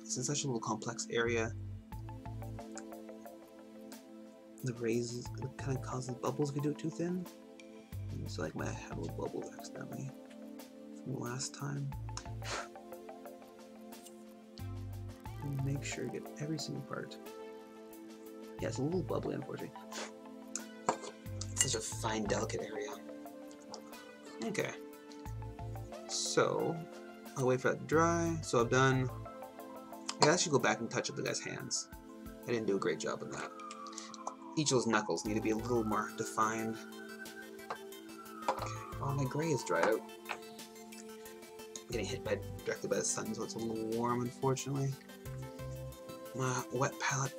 [SPEAKER 1] It's in such a little complex area. The raises kind of causes bubbles if you do it too thin. And so like might have a little bubble accidentally from the last time. And make sure you get every single part. Yeah, it's a little bubbly, unfortunately. Such a fine, delicate area. Okay. So, I'll wait for that to dry. So I've done Yeah, I should go back and touch up the guy's hands. I didn't do a great job of that. Each of those knuckles need to be a little more defined. Okay. Oh, my gray is dried out. I'm getting hit directly by the sun, so it's a little warm, unfortunately. My wet palette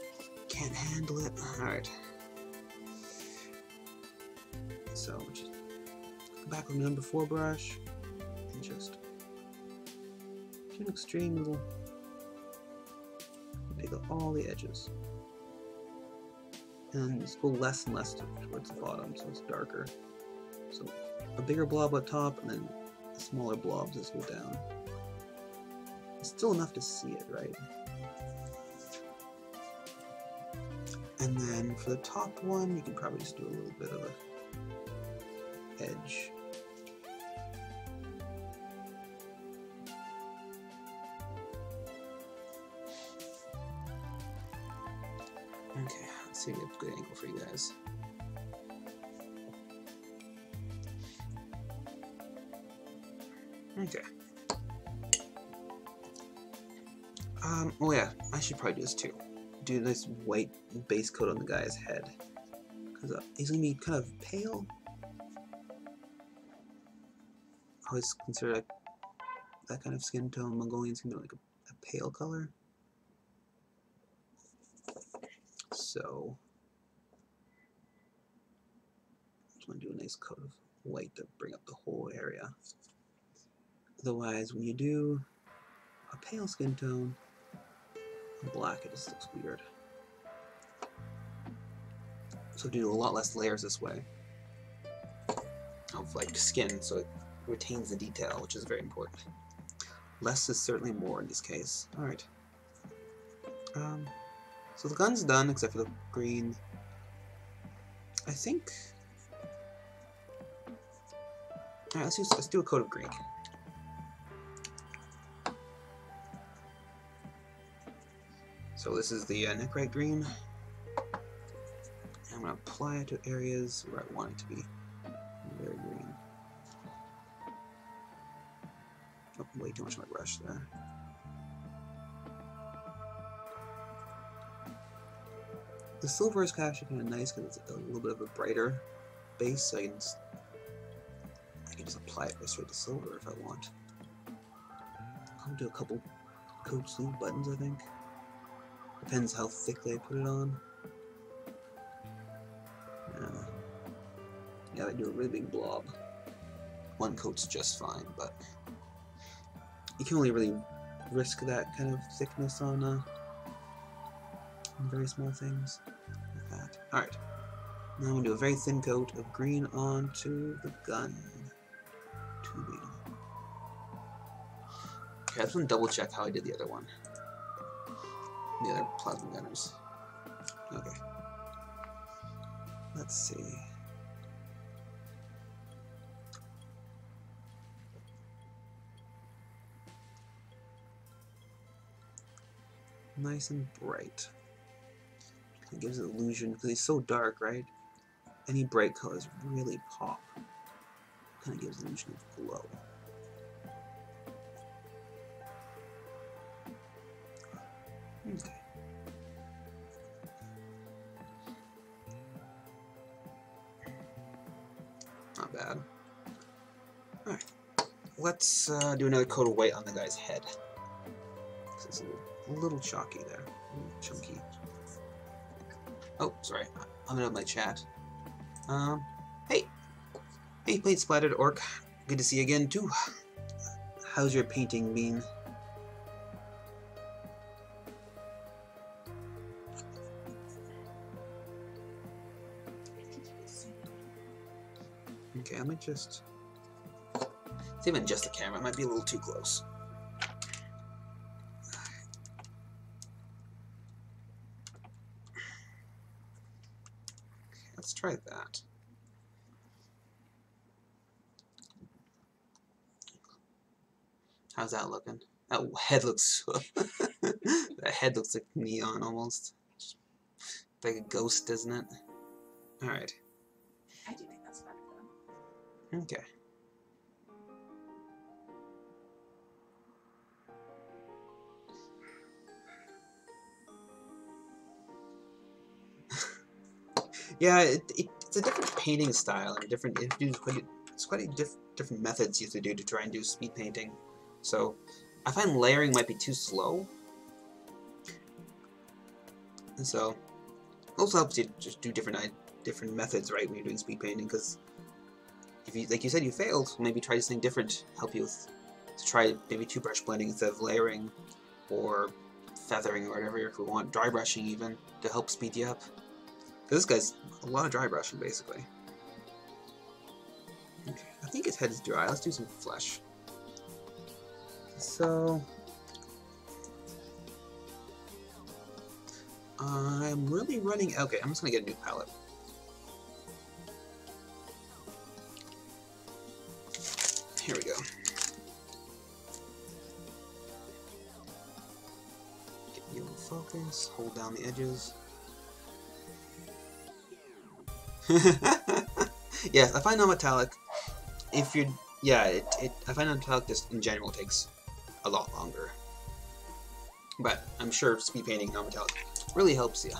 [SPEAKER 1] can't handle it. Alright. So, just go back with the number 4 brush, and just an extreme little, take out all the edges. And just go less and less towards the bottom, so it's darker. So, a bigger blob up top, and then smaller blobs as go down. It's still enough to see it, right? And then for the top one, you can probably just do a little bit of a edge. Okay, let's see if we get a good angle for you guys. Okay. Oh yeah, I should probably do this too. Do this white base coat on the guy's head. Because he's going to be kind of pale. I always consider like that kind of skin tone, Mongolian skin tone, like a pale color. So, I just want to do a nice coat of white to bring up the whole area. Otherwise, when you do a pale skin tone, black, it just looks weird. So do a lot less layers this way of like skin, so it retains the detail, which is very important. Less is certainly more in this case. All right. So the gun's done except for the green. I think. All right, let's do a coat of green. So this is the neckrite green. I'm going to apply it to areas where I want it to be very green. Oh, way too much of my brush there. The silver is actually kind of nice because it's a little bit of a brighter base, so I can just apply it right straight to silver if I want. I'll do a couple coat sleeve buttons, I think. Depends how thickly I put it on. Yeah, I do a really big blob. One coat's just fine, but you can only really risk that kind of thickness on very small things like that. Alright, now I'm going to do a very thin coat of green onto the gun tubing. Okay, I just want to double check how I did the other one. The other plasma gunners. Okay. Let's see. Nice and bright. It gives an illusion, because he's so dark, right? Any bright colors really pop. Kind of gives an illusion of glow. Okay. Not bad. Alright. Let's do another coat of white on the guy's head. It's a little chalky there. A little chunky. Oh, sorry. I'm out of my chat. Hey! Hey, Plate Splattered Orc. Good to see you again, too. How's your painting been? Okay, I might just... It's even just the camera. It might be a little too close. Let's try that. How's that looking? That head looks... that head looks like neon almost. Just like a ghost, doesn't it? Alright.
[SPEAKER 2] I do think that's better though.
[SPEAKER 1] Okay. Yeah, it's a different painting style and different. It's quite different methods you have to do to try and do speed painting. So I find layering might be too slow, and so it also helps you just do different methods, right, when you're doing speed painting. Because if you, like you said, you failed, maybe try something different. Help you with to try maybe two brush blending instead of layering, or feathering, or whatever. If we want dry brushing even to help speed you up. Because this guy's a lot of dry brushing basically. Okay, I think his head is dry. Let's do some flesh. So I'm really running. Okay, I'm just gonna get a new palette. Here we go. Get yellow focus. Hold down the edges. Yeah, I find non-metallic. If you're, yeah, I find non-metallic just in general takes a lot longer. But I'm sure speed painting non-metallic really helps you.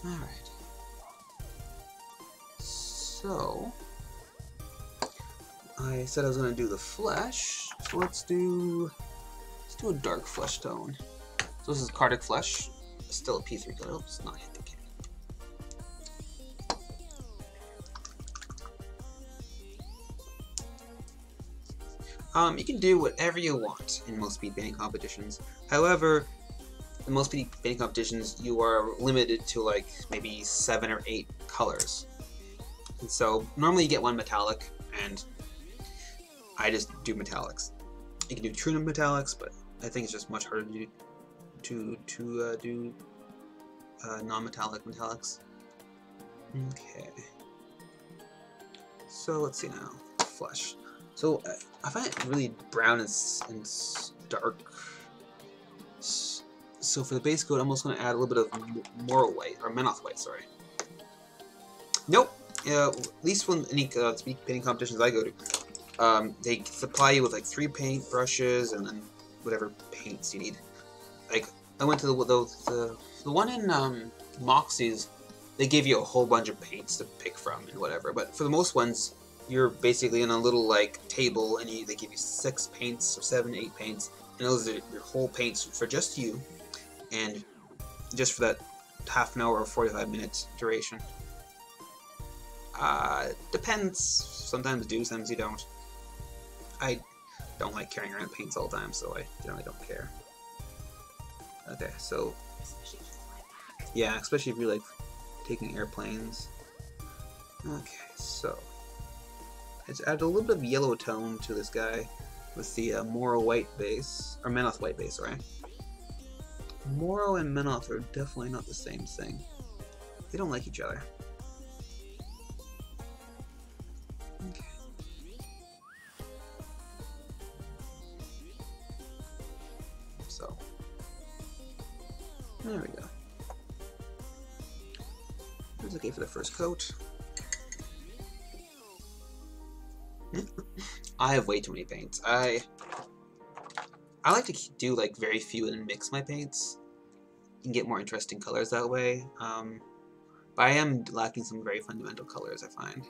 [SPEAKER 1] Alright. So I said I was gonna do the flesh, so let's do a dark flesh tone. So this is Cardic Flesh. Still a P3 color. Let's not hit the camera. You can do whatever you want in most speed painting competitions. However, in most speed painting competitions, you are limited to like maybe 7 or 8 colors. And so normally you get one metallic, and I just do metallics. You can do true metallics, but I think it's just much harder to do non-metallic metallics. Okay. So let's see now. Flesh. So I find it really brown and dark. So for the base coat, I'm also going to add a little bit of Moral White, or Menoth White, sorry. Nope. At least when any speed painting competitions I go to, they supply you with like 3 paint brushes and then whatever paints you need. Like I went to the one in Moxie's, they give you a whole bunch of paints to pick from and whatever. But for the most ones, you're basically in a little like table, and they give you 6 paints or 7, 8 paints, and those are your whole paints for just you, and just for that half an hour or 45 minutes duration. Depends. Sometimes do, sometimes you don't. I don't like carrying around paints all the time, so I generally don't care. Okay, so yeah, especially if you're like taking airplanes. Okay, so let's add a little bit of yellow tone to this guy with the Moro White base, or Menoth White base, right? Moro and Menoth are definitely not the same thing. They don't like each other. Okay. So, there we go. That's okay for the first coat. I have way too many paints. I like to do like very few and mix my paints and get more interesting colors that way. But I am lacking some very fundamental colors, I find.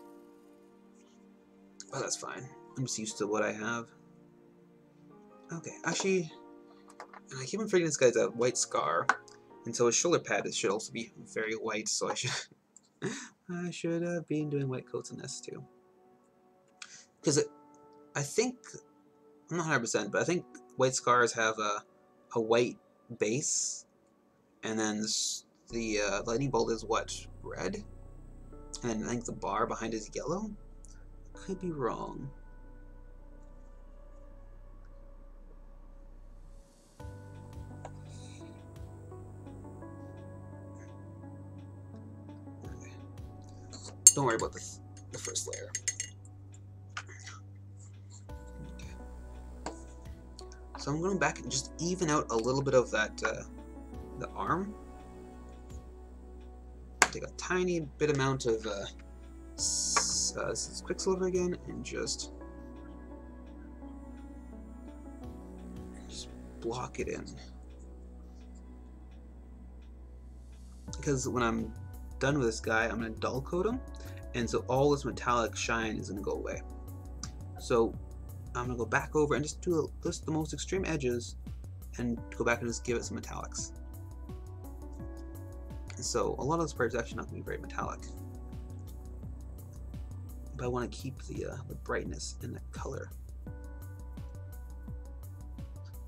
[SPEAKER 1] But that's fine. I'm just used to what I have. Okay, actually, I keep on forgetting this guy's a white scar, and so his shoulder pad should also be very white. So I should have been doing white coats on this too. Because I think, I'm not 100%, but I think white scars have a white base, and then the lightning bolt is what, red? And then I think the bar behind is yellow? Could be wrong. Okay. Don't worry about the first layer. So I'm going back and just even out a little bit of that, the arm. Take a tiny bit amount of Quicksilver again, and just block it in. Because when I'm done with this guy, I'm going to dull coat him, and so all this metallic shine is going to go away. So I'm going to go back over and just do just the most extreme edges and go back and just give it some metallics. And so a lot of this part is actually not going to be very metallic, but I want to keep the brightness and the color.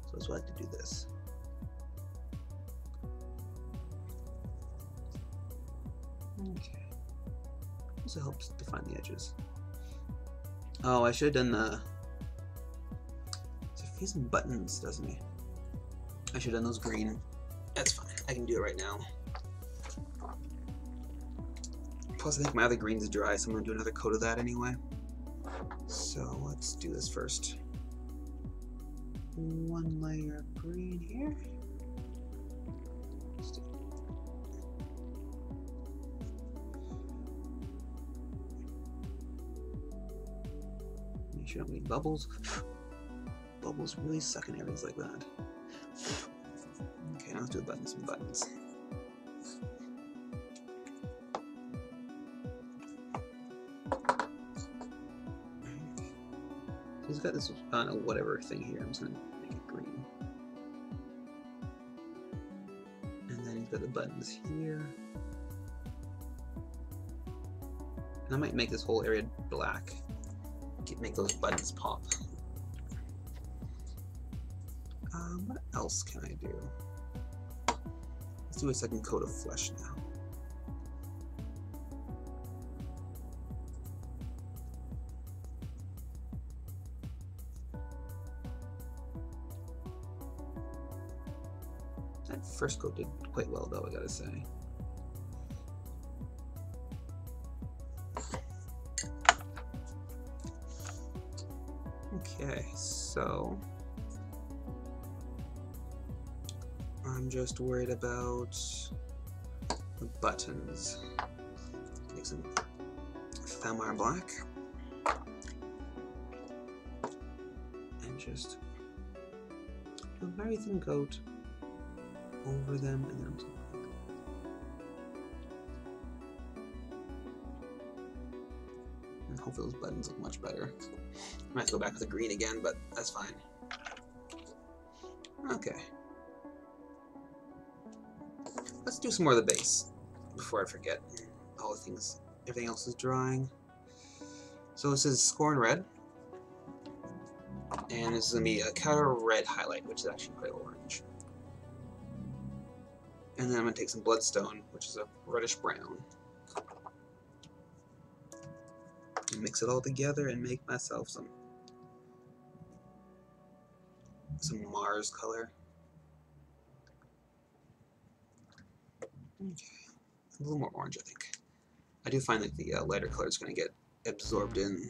[SPEAKER 1] So that's why I like to do this. Okay. Also helps define the edges. Oh, I should have done the. So he has some buttons, doesn't he? I should have done those green. That's fine. I can do it right now. Plus, I think my other green's dry, so I'm gonna do another coat of that anyway. So let's do this first. One layer of green here. Make sure I don't need bubbles. Bubbles really suck in areas like that. Okay, now let's do the buttons. Some buttons. So he's got this whatever thing here. I'm just gonna make it green. And then he's got the buttons here. And I might make this whole area black. Make those buttons pop. What else can I do? Let's do a second coat of flesh now. That first coat did quite well though, I gotta say. Okay, so I'm just worried about the buttons. Make some Thamar black and just do a very thin coat over them, and then and hopefully those buttons look much better. I might have to go back with the green again, but that's fine. Okay. Let's do some more of the base before I forget all the things. Everything else is drying. So this is Scorn Red. And this is going to be a Counter Red highlight, which is actually quite orange. And then I'm going to take some Bloodstone, which is a reddish brown. And mix it all together and make myself some Mars color. Okay, a little more orange, I think. I do find that the lighter color is going to get absorbed in,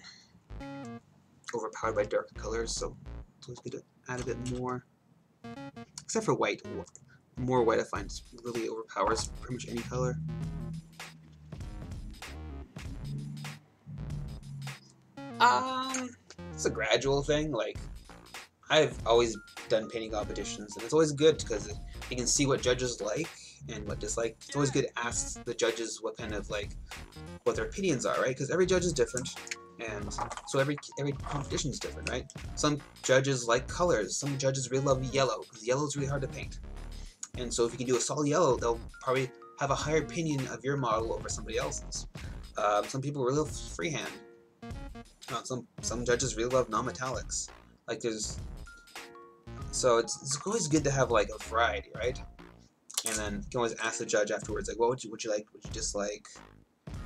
[SPEAKER 1] overpowered by darker colors, so it's always good to add a bit more. Except for white. More white I find really overpowers pretty much any color. It's a gradual thing. Like, I've always done painting competitions, and it's always good because you can see what judges like and what dislike. It's always good to ask the judges what kind of what their opinions are, right? Because every judge is different, and so every competition is different, right? Some judges like colors. Some judges really love yellow because yellow is really hard to paint, and so if you can do a solid yellow, they'll probably have a higher opinion of your model over somebody else's. Some people really love freehand. Some judges really love non-metallics. So it's always good to have like a variety, right? And then you can always ask the judge afterwards, like, what would you like? Would you dislike?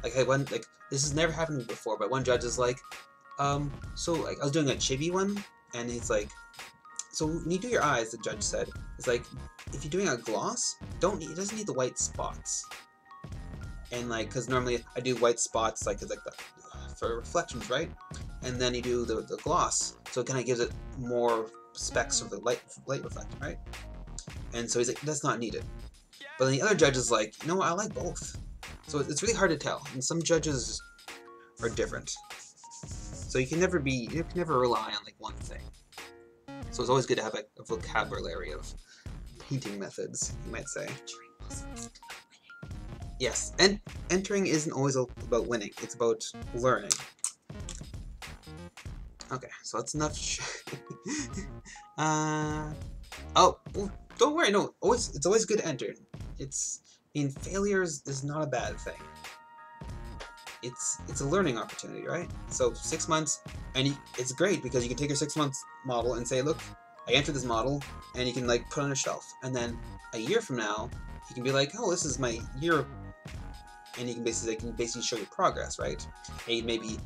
[SPEAKER 1] Like, hey, this has never happened to me before, but one judge is like, so like I was doing a chibi one, and he's like, so when you do your eyes, the judge said, it's like if you're doing a gloss, it doesn't need the white spots. And because normally I do white spots for reflections, right? And then you do the gloss, so it kind of gives it more specks of the light reflecting, right? And so he's like, that's not needed. But then the other judge is like, you know what, I like both. So it's really hard to tell, and some judges are different. So you can never rely on one thing. So it's always good to have a vocabulary of painting methods, you might say. Yes, and entering isn't always about winning. It's about learning. Okay, so that's enough. Oh, well, don't worry. No, it's always good to enter. I mean, failures is not a bad thing. It's a learning opportunity, right? So 6 months, and it's great because you can take your 6 months model and say, look, I entered this model, and you can like put it on a shelf, and then a year from now, you can be like, oh, this is my year, and you can basically show your progress, right? Hey, maybe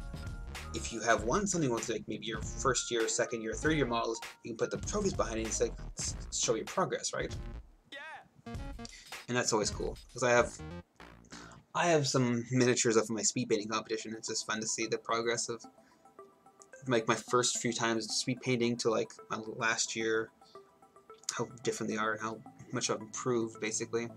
[SPEAKER 1] if you have won something with like maybe your first year, second year, third year models, you can put the trophies behind it and say, show your progress, right? Yeah. And that's always cool because I have some miniatures of my speed painting competition. It's just fun to see the progress of like my first few times speed painting to like my last year, how different they are and how much I've improved basically.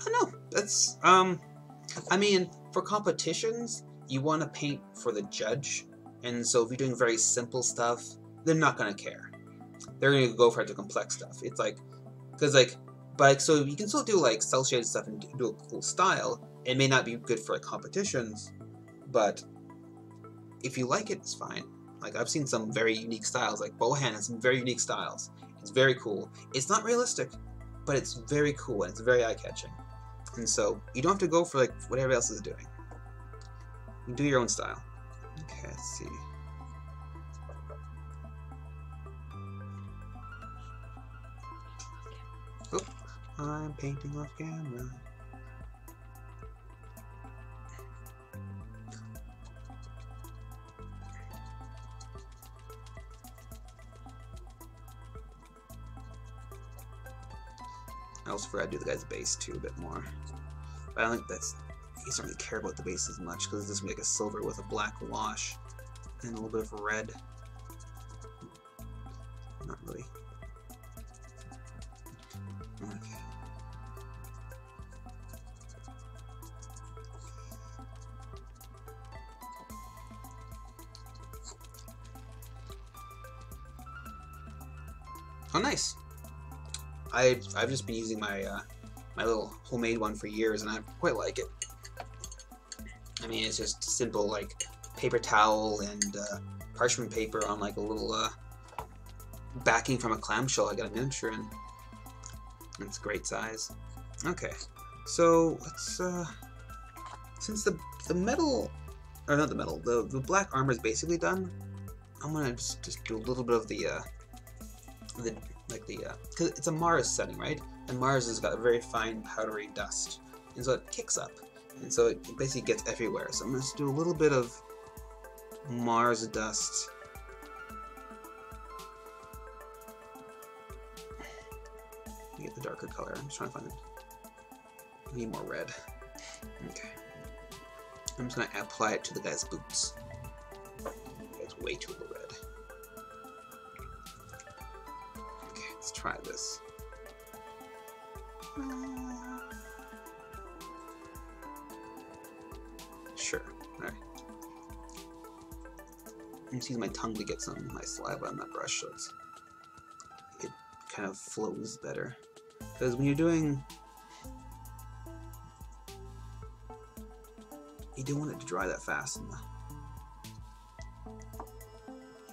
[SPEAKER 1] I don't know. That's I mean, for competitions, you want to paint for the judge, and so if you're doing very simple stuff, they're not gonna care. They're gonna go for the complex stuff. It's like, because like, but so you can still do like cel shaded stuff and do a cool style. It may not be good for like competitions, but if you like it, it's fine. Like I've seen some very unique styles. Like Bohan has some very unique styles. It's very cool. It's not realistic, but it's very cool and it's very eye-catching. And so you don't have to go for like what everybody else is doing. You do your own style. Okay, let's see. Oh, I'm painting off camera. I also forgot to do the guy's base too a bit more. But I don't think he doesn't really care about the base as much because it's just like a silver with a black wash and a little bit of red. Not really. Okay. Oh, nice. I've just been using my my little homemade one for years, and I quite like it. I mean, it's just simple like paper towel and parchment paper on like a little backing from a clamshell. I got a miniature in. It's a great size. Okay, so let's since the metal, or not the metal, the black armor is basically done. I'm gonna just do a little bit of the because it's a Mars setting, right? And Mars has got a very fine powdery dust, and so it kicks up, and so it basically gets everywhere. So I'm gonna just do a little bit of Mars dust. Get the darker color. I'm just trying to find it. I need more red. Okay. I'm just gonna apply it to the guy's boots. It's way too red. Okay, let's try this. Sure. Alright. I'm just using my tongue to get some of my saliva on that brush so it kind of flows better. Because when you're doing... you don't want it to dry that fast.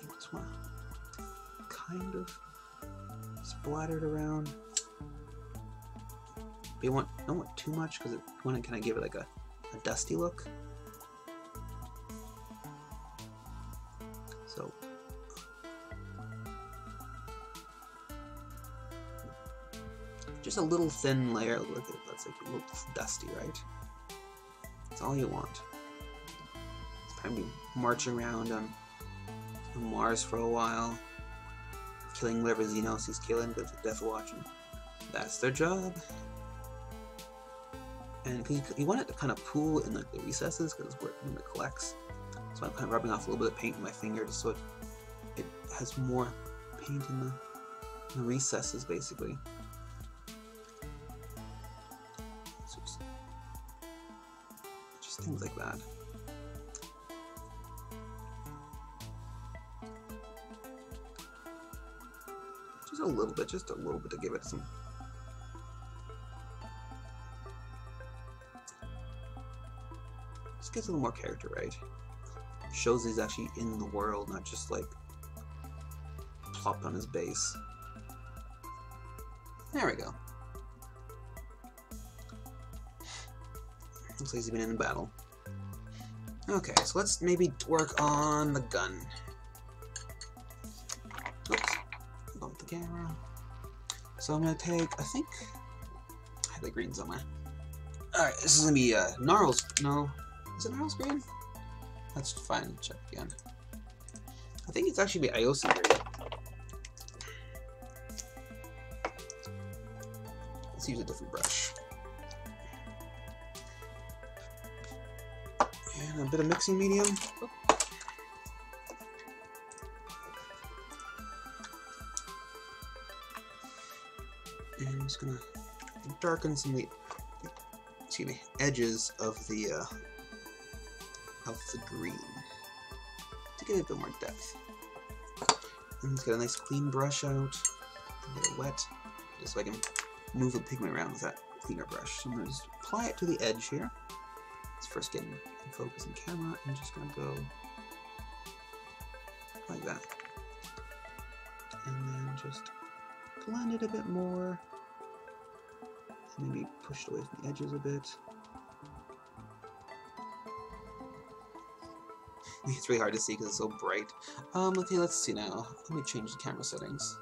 [SPEAKER 1] You just want to kind of splatter it around. But you don't want too much because you want to kind of give it like a dusty look. So just a little thin layer that's like a little dusty, right? That's all you want. It's probably marching around on Mars for a while, killing whatever Xenos he's killing with Deathwatch, and that's their job. And you want it to kind of pool in like the recesses because it's where it collects. So I'm kind of rubbing off a little bit of paint with my finger just so it has more paint in the recesses, basically. So just things like that. Just a little bit to give it some. Just gets a little more character, right? Shows he's actually in the world, not just like plopped on his base. There we go. Looks like he's been in battle. Okay, so let's maybe work on the gun. Oops, bump the camera. So I'm gonna take, I think, I have the green somewhere. Alright, this is gonna be Gnarls. No, is it Gnarls green? Let's find check again. I think it's actually Iosa green. Let's use a different brush. And a bit of mixing medium. Oh. And I'm just gonna darken some of the, excuse me, edges of the green to give it a bit more depth. And let's get a nice clean brush out, get it wet, just so I can move the pigment around with that cleaner brush. So I'm gonna just apply it to the edge here. Let's first get in focus on camera. I'm just gonna go like that, and then just blend it a bit more. Maybe push it away from the edges a bit. It's really hard to see because it's so bright. Okay, let's see now. Let me change the camera settings.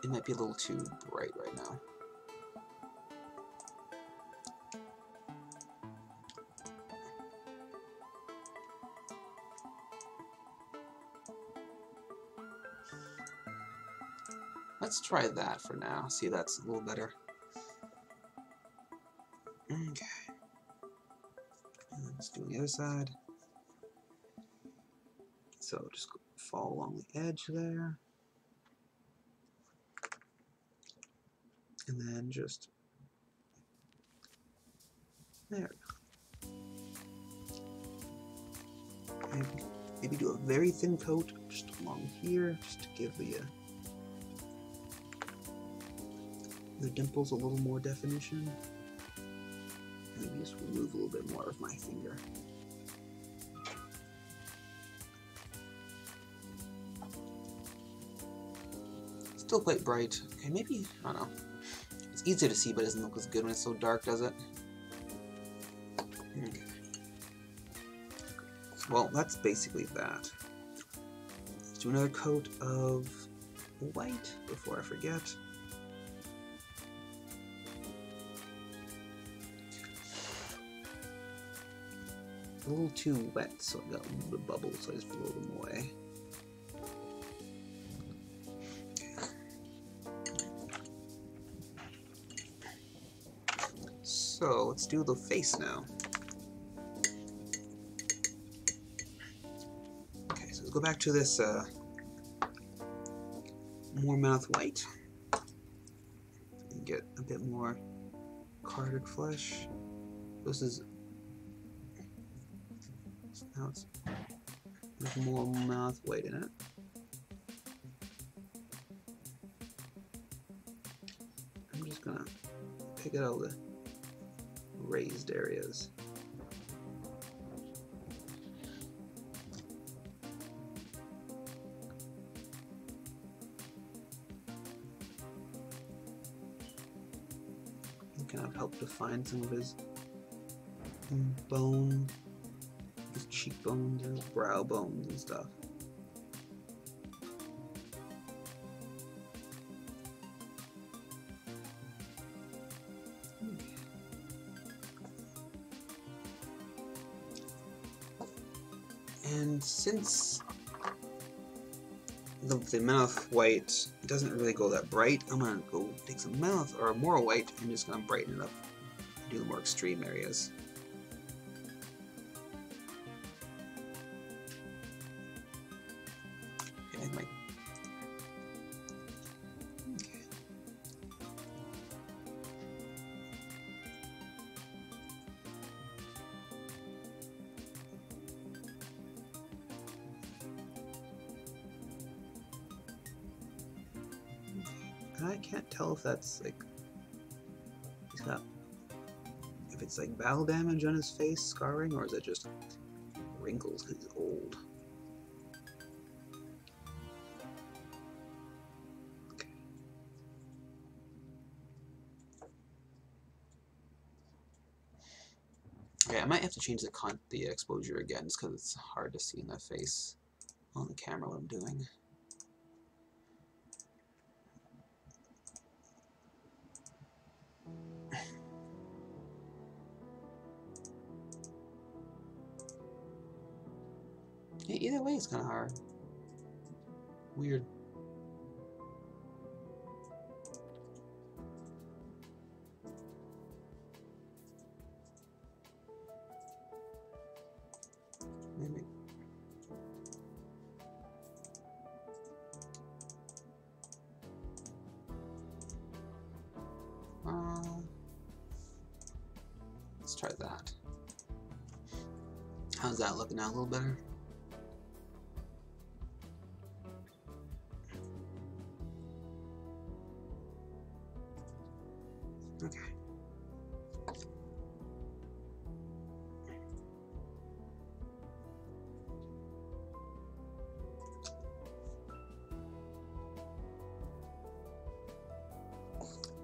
[SPEAKER 1] It might be a little too bright right now. Let's try that for now. See if that's a little better. Okay. And let's do the other side. So just follow along the edge there. And then just there we go. Maybe do a very thin coat just along here, just to give the dimples a little more definition. And maybe just remove a little bit more of my finger. Still quite bright. Okay, maybe, I don't know. It's easier to see, but it doesn't look as good when it's so dark, does it? Okay. Well, that's basically that. Let's do another coat of white before I forget. A little too wet, so I got a little bit of bubbles, so I just blow them away. So let's do the face now. Okay, so let's go back to this more mouth white and get a bit more carded flesh. This is now it's with more mouth white in it. I'm just gonna pick out all the raised areas. And kind of help define some of his bone, his cheekbones and his brow bones and stuff. And since the mouth white doesn't really go that bright, I'm gonna go take some mouth or more white and just gonna brighten it up and do the more extreme areas. Okay, okay. I can't tell if that's like he's got if it's like battle damage on his face, scarring, or is it just wrinkles because he's old. Okay. Okay, I might have to change the exposure again just because it's hard to see in the face on the camera what I'm doing. Yeah, either way, it's kind of hard. Weird. Maybe. Let's try that. How's that looking now? A little better? Okay.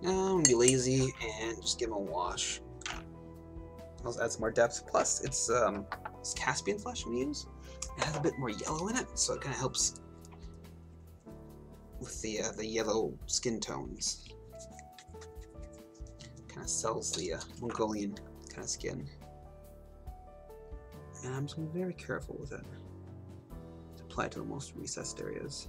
[SPEAKER 1] Now I'm gonna be lazy and just give him a wash. I'll add some more depth. Plus, it's Caspian flesh we use. It has a bit more yellow in it, so it kind of helps with the yellow skin tones. Kind of sells the Mongolian kind of skin. And I'm just going to be very careful with it to apply it to the most recessed areas.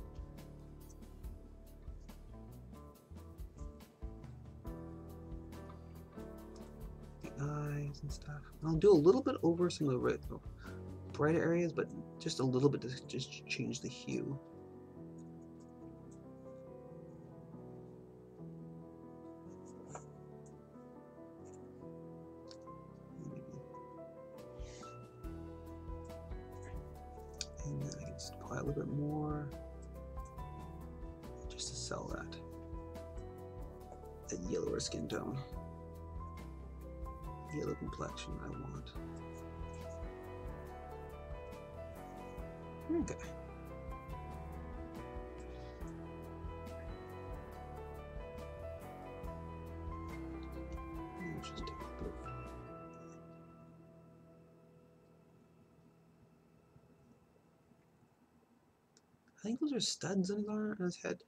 [SPEAKER 1] The eyes and stuff. I'll do a little bit over some of the brighter areas, but just a little bit to just change the hue. And then I can just apply a little bit more just to sell that yellower skin tone. Yellow complexion I want. Okay. Let's just take a bit. I think those are studs on his arm, on his head.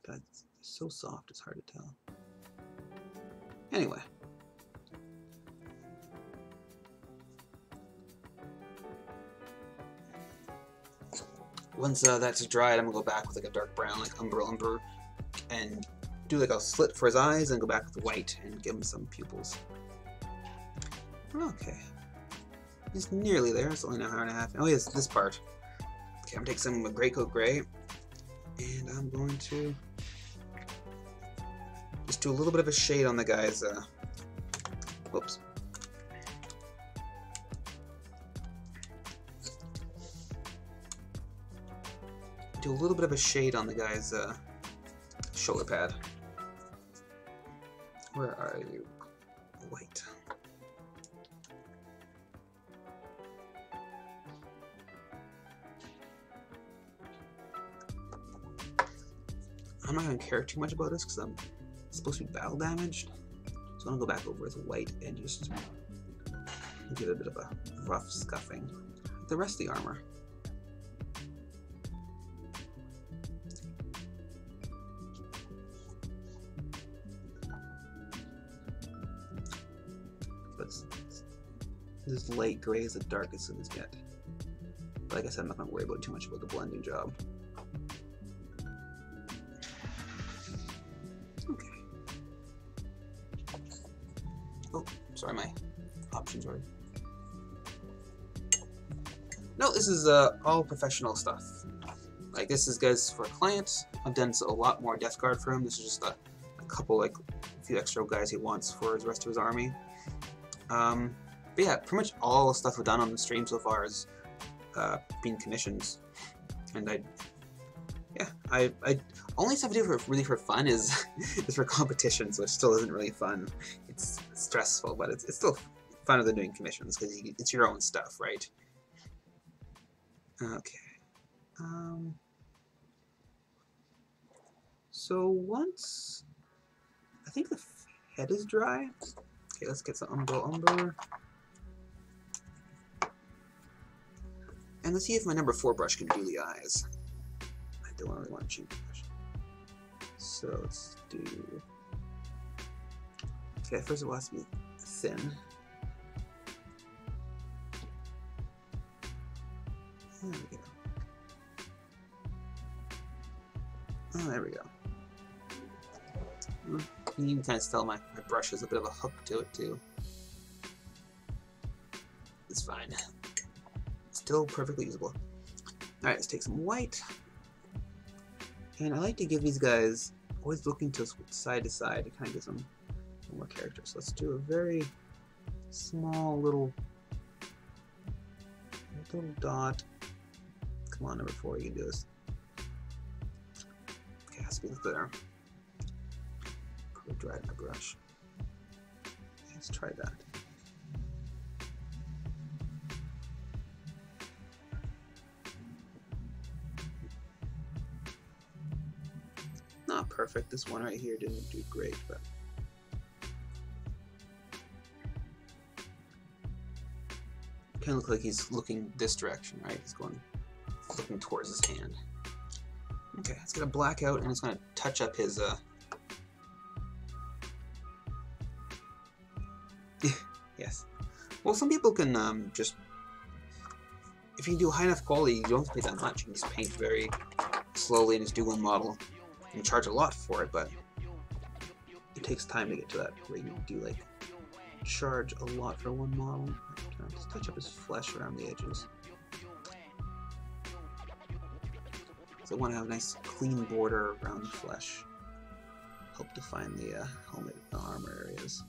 [SPEAKER 1] God, it's so soft, it's hard to tell. Anyway. Once that's dried, I'm gonna go back with like a dark brown, like umber, and do like a slit for his eyes, and go back with white and give him some pupils. Okay, he's nearly there. It's only an hour and a half. Oh, yes, this part. Okay, I'm gonna take some Grey Coat Gray, and I'm going to just do a little bit of a shade on the guy's. Whoops. Do a little bit of a shade on the guy's shoulder pad. Where are you? White. I'm not going to care too much about this because I'm supposed to be battle damaged. So I'm going to go back over with white and just give it a bit of a rough scuffing. The rest of the armor. But this light gray is the darkest it can get. But like I said, I'm not going to worry about too much about the blending job. Okay. Oh, sorry, my options are. No, this is all professional stuff. Like this is guys for a client. I've done a lot more Death Guard for him. This is just a couple, like a few extra guys he wants for the rest of his army. But yeah, pretty much all the stuff I've done on the stream so far has been commissions, and yeah, I only stuff I do for really for fun is is for competition, so it still isn't really fun. It's stressful, but it's still funner than doing commissions because it's your own stuff, right? Okay. So once I think the head is dry. Okay, let's get some umber. And let's see if my number 4 brush can do the eyes. I don't really want to change the brush. So let's do... Okay, first of all it has to be thin. There we go. Oh, there we go. You can kind of tell my brush has a bit of a hook to it too. It's fine. Still perfectly usable. Alright, let's take some white. And I like to give these guys, always looking to side, it kind of gives them more character. So let's do a very small little dot. Come on, number 4, you can do this. Okay, it has to be there. Probably dried my brush. Let's try that. Not perfect. This one right here didn't do great, but kind of look like he's looking this direction, right? He's looking towards his hand. Okay, it's gonna black out and it's gonna touch up his yes. Well, some people can just, if you do high enough quality, you don't have to pay that much. You can just paint very slowly and just do one model. You charge a lot for it, but it takes time to get to that where you do like charge a lot for one model. Just touch up his flesh around the edges. So I want to have a nice clean border around the flesh. Help define the helmet and armor areas.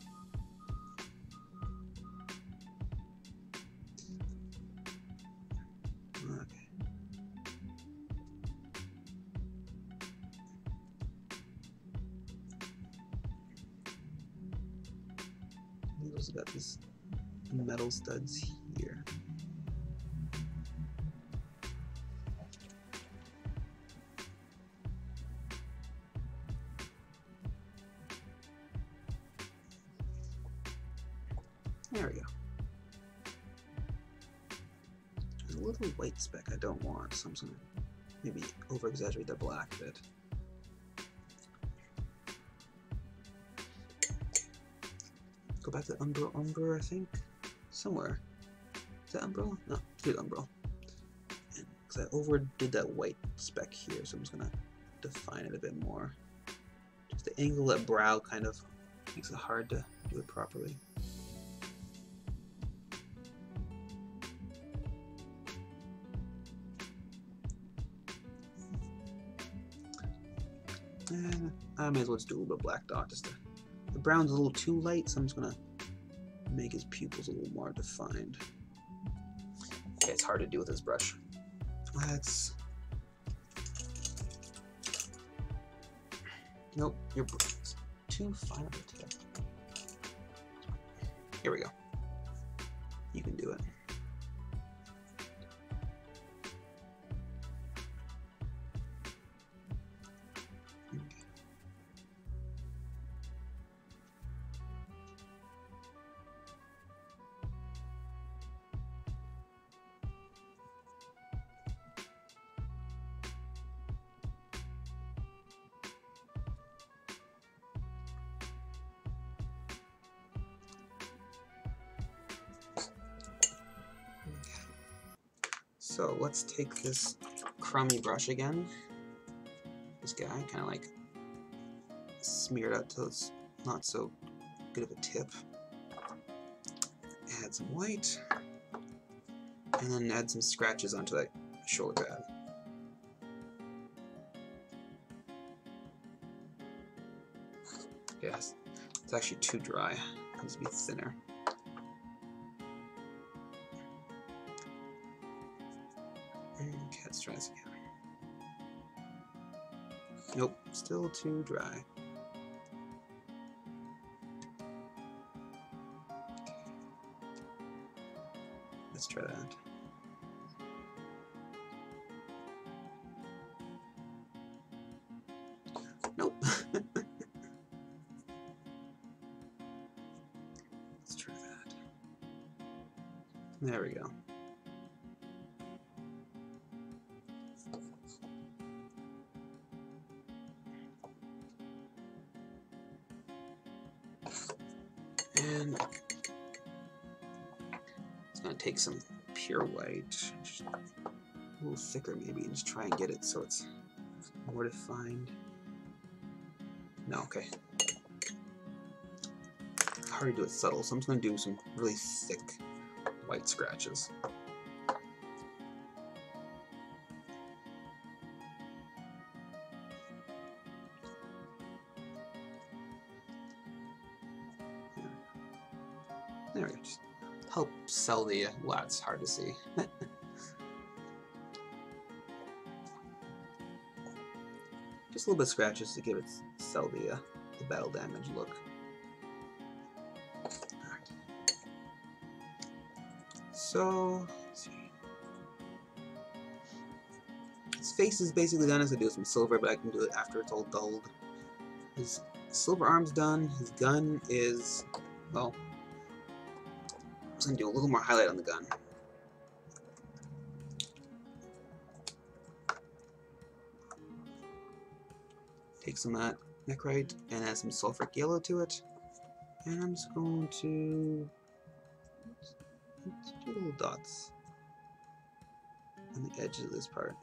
[SPEAKER 1] Okay. We've also got these metal studs here. There we go. There's a little white speck I don't want, so I'm just gonna maybe over-exaggerate the black a bit. Go back to umber, I think. Somewhere. Is that umbrella? No, do the umbrella. Because I overdid that white speck here, so I'm just gonna define it a bit more. Just the angle of that brow kind of makes it hard to do it properly. And I may as well just do a little bit of black dot. The brown's a little too light, so I'm just gonna make his pupils a little more defined. Okay, it's hard to do with this brush. Let's... Nope, your brush is too fine of a tip. Here we go. You can do it. So let's take this crummy brush again. This guy, kind of like smear it out till it's not so good of a tip. Add some white, and then add some scratches onto that shoulder pad. Yes, it's actually too dry. It needs to be thinner. Okay, let's try this again. Nope, still too dry. Let's try that. Nope. Let's try that. There we go. And it's going to take some pure white, just a little thicker maybe, and just try and get it so it's more defined. No, okay. Hard to do it subtle, so I'm just going to do some really thick white scratches. There we go. Just help sell the, well, it's hard to see. Just a little bit of scratches to give it, sell the battle damage look. Alright. So, let's see. His face is basically done. As I do some silver, but I can do it after it's all dulled. His silver arm's done. His gun is, well, I'm just going to do a little more highlight on the gun. Take some of that nechrite and add some sulfuric yellow to it. And I'm just going to let's do little dots on the edges of this part.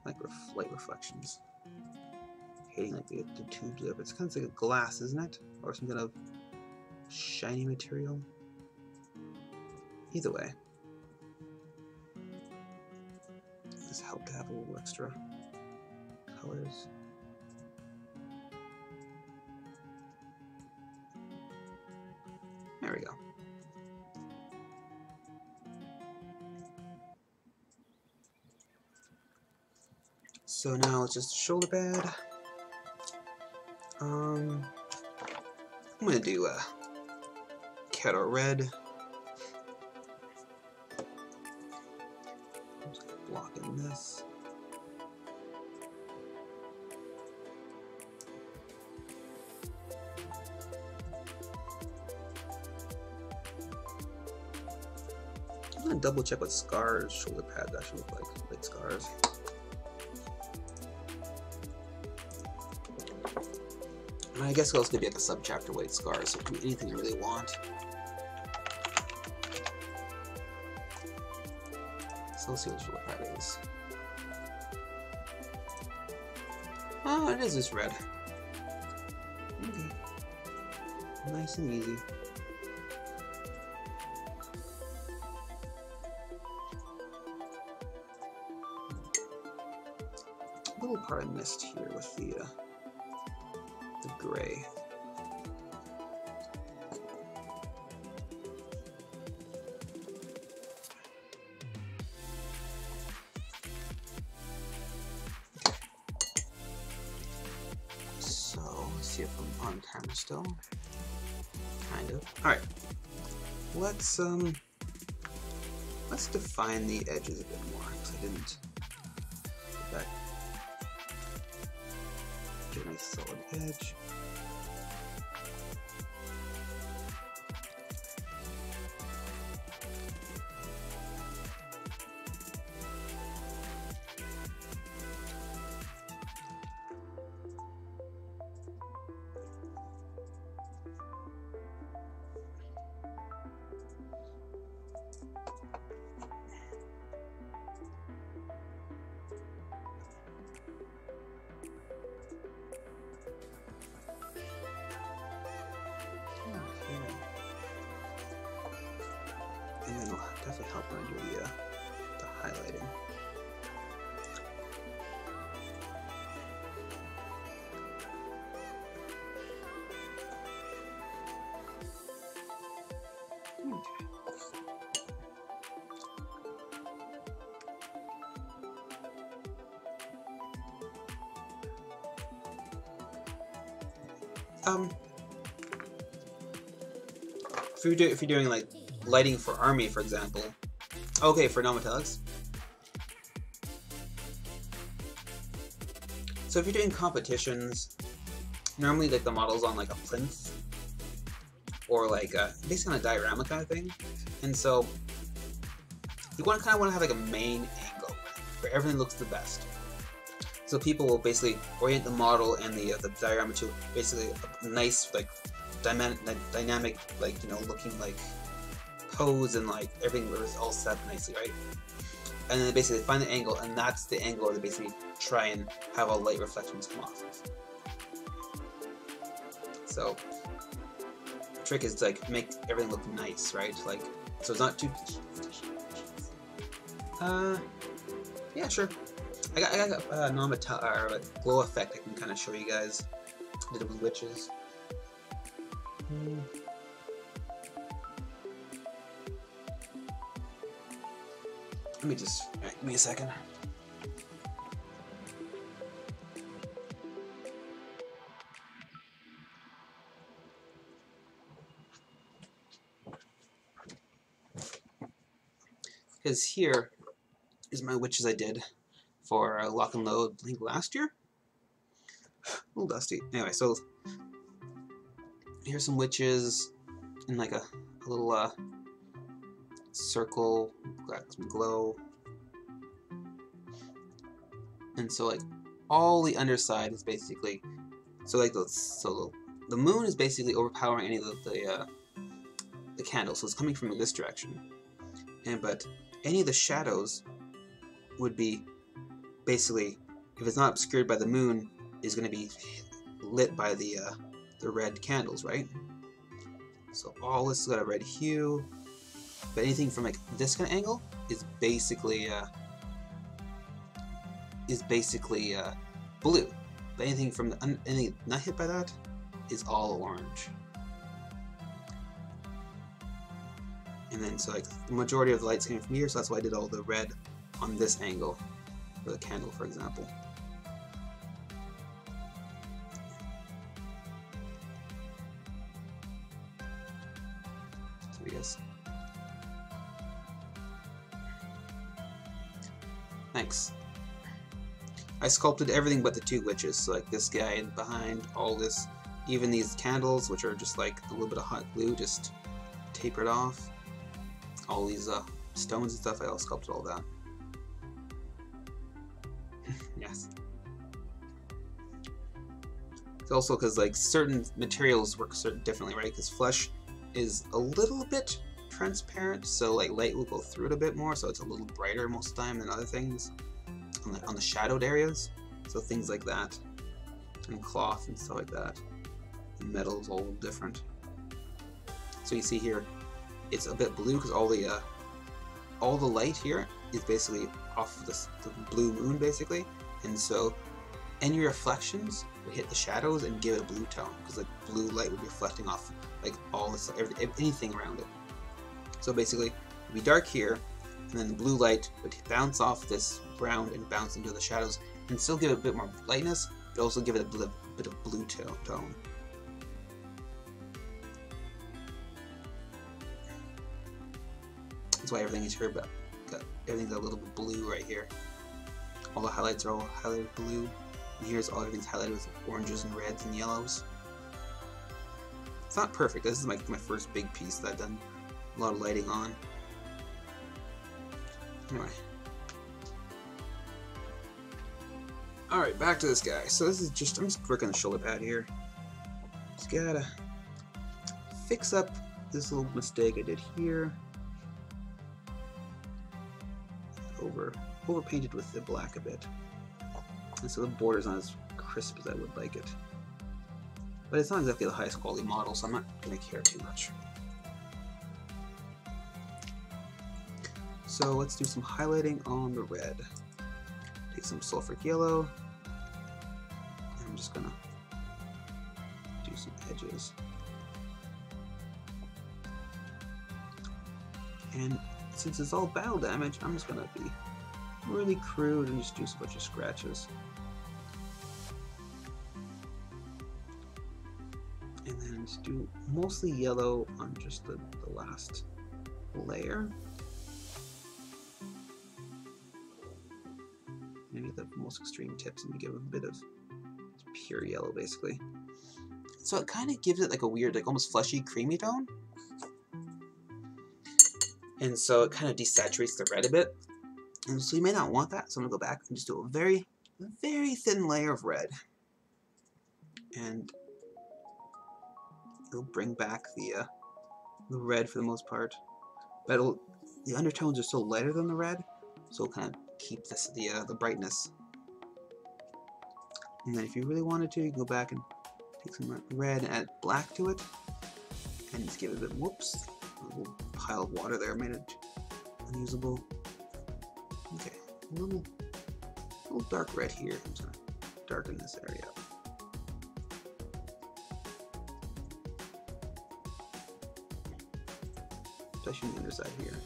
[SPEAKER 1] Like light reflections. Hating like the tubes of it. It's kind of like a glass, isn't it? Or some kind of shiny material. Either way. This helped to have a little extra colors. There we go. So now it's just a shoulder pad. I'm gonna do a Kettle Red. I'm just gonna block in this. I'm gonna double check what Scar's shoulder pads actually look like. Like Scar's. And I guess it also could be like a subchapter weight Scar, so it can be anything you really want. So let's see what the shoulder pad is. Oh, it is this red. Okay. Nice and easy. A little part I missed here with the gray. So let's see if I'm on camera still. Kind of. Alright. Let's define the edges a bit more, because I didn't get that. Get a nice solid edge. And then it'll definitely help when I do the highlighting. Okay. if you're doing like lighting for army, for example. Okay, for non-metallics. So if you're doing competitions, normally like the model's on like a plinth or like basically on a diorama kind of thing, and so you kind of want to have like a main angle where everything looks the best. So people will basically orient the model and the diorama to basically a nice like dynamic like, you know, looking like pose, and like everything was all set up nicely, right? And then they basically find the angle, and that's the angle where they basically try and have all light reflections come off of. So the trick is to like make everything look nice, right? Like, so it's not too. Yeah, sure. I got a non-metallic or a glow effect I can kind of show you guys. I did it with witches. Let me just, give me a second. Because here is my witches I did for Lock and Load, I think last year? A little dusty. Anyway, so here's some witches in like a little circle, got some glow. And so like all the underside is basically, so like the moon is basically overpowering any of the candles, so it's coming from this direction. But any of the shadows would be basically, if it's not obscured by the moon, is going to be lit by the red candles, right? So all this has got a red hue, but anything from like this kind of angle is basically blue. But anything from anything not hit by that is all orange. And then so like the majority of the light's coming from here, so that's why I did all the red on this angle for the candle, for example. So yes. Thanks. I sculpted everything but the two witches, so like this guy behind, all this, even these candles, which are just like a little bit of hot glue, just tapered off. All these stones and stuff, I all sculpted all that. Yes. It's also because like certain materials work differently, right? Because flesh is a little bit transparent, so like light will go through it a bit more, so it's a little brighter most of the time than other things on the shadowed areas. So things like that, and cloth and stuff like that. And metal is all different. So you see here, it's a bit blue because all the light here is basically off of the blue moon, basically, and so any reflections would hit the shadows and give it a blue tone because the blue light would be reflecting off like all this, anything around it. So basically, it'd be dark here, and then the blue light would bounce off this ground and bounce into the shadows, and still give it a bit more lightness, but also give it a bit of blue tone. That's why everything is here, but everything's a little bit blue right here. All the highlights are all highlighted blue, and here's all everything's highlighted with oranges and reds and yellows. It's not perfect. This is my first big piece that I've done a lot of lighting on. Anyway. Alright, back to this guy. So this is just, I'm just working on the shoulder pad here. Just gotta fix up this little mistake I did here. Over painted with the black a bit. And so the border's not as crisp as I would like it. But it's not exactly the highest quality model, so I'm not gonna care too much. So let's do some highlighting on the red. Take some sulfuric yellow, and I'm just gonna do some edges. And since it's all battle damage, I'm just gonna be really crude and just do a bunch of scratches. Just do mostly yellow on just the last layer. Maybe the most extreme tips and give a bit of pure yellow basically. So it kind of gives it like a weird, like almost fleshy, creamy tone. And so it kind of desaturates the red a bit. And so you may not want that, so I'm going to go back and just do a very, very thin layer of red. And it'll bring back the red for the most part. But the undertones are so lighter than the red, so it'll kind of keep this, the brightness. And then if you really wanted to, you can go back and take some red and add black to it. And just give it a bit, whoops, a little pile of water there made it unusable. Okay, a little dark red here. I'm just going to darken this area up. Especially on the underside here.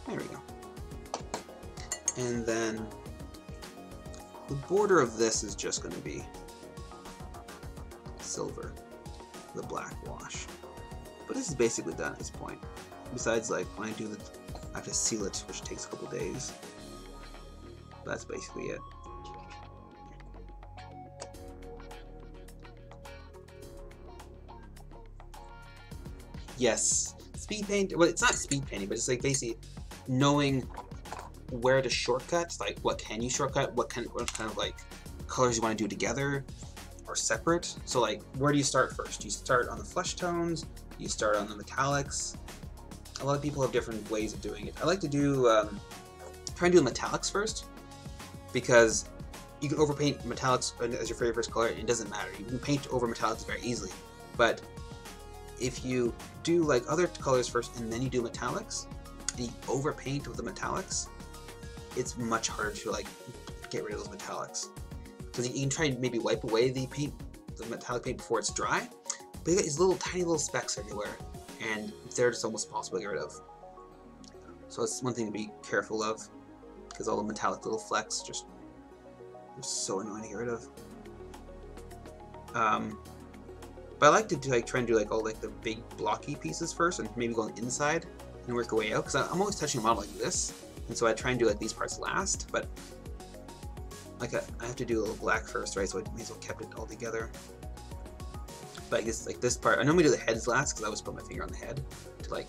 [SPEAKER 1] There we go. And then the border of this is just going to be silver, the black wash. But this is basically done at this point. Besides, like, when I do the, I have to seal it, which takes a couple days. That's basically it. Yes, speed paint. Well, it's not speed painting, but it's like basically knowing where to shortcut. Like, what can you shortcut? What kind of like colors you want to do together or separate. So, like, where do you start first? Do you start on the flesh tones? Do you start on the metallics? A lot of people have different ways of doing it. I like to do try and do the metallics first, because you can overpaint metallics as your very first color, and it doesn't matter. You can paint over metallics very easily, but if you do like other colors first and then you do metallics, and you overpaint with the metallics, it's much harder to like get rid of those metallics. Because you can try and maybe wipe away the paint, the metallic paint, before it's dry, but you got these little tiny little specks everywhere, and they're just almost impossible to get rid of. So it's one thing to be careful of, because all the metallic little flecks just are so annoying to get rid of. But I like to do, like, try and do like all like the big blocky pieces first, and maybe go on the inside and work our way out. Because I'm always touching a model like this, and so I try and do like these parts last. But like I have to do a little black first, right? So I may as well kept it all together. But I guess like this part, I normally do the heads last because I always put my finger on the head to like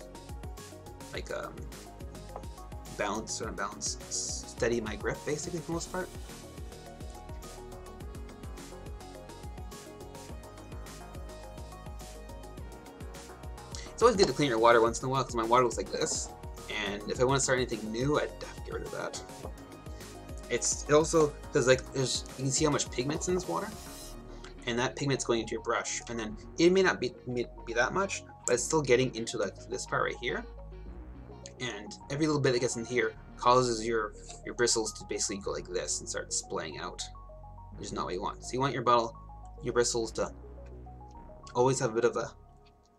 [SPEAKER 1] balance, or not balance, steady my grip basically for the most part. It's always good to clean your water once in a while, because my water looks like this, and if I want to start anything new, I'd have to get rid of that. It also, because like you can see how much pigment's in this water, and that pigment's going into your brush, and then it may not be that much, but it's still getting into like this part right here, and every little bit that gets in here causes your bristles to basically go like this and start splaying out, which is not what you want. So you want your bristles to always have a bit of a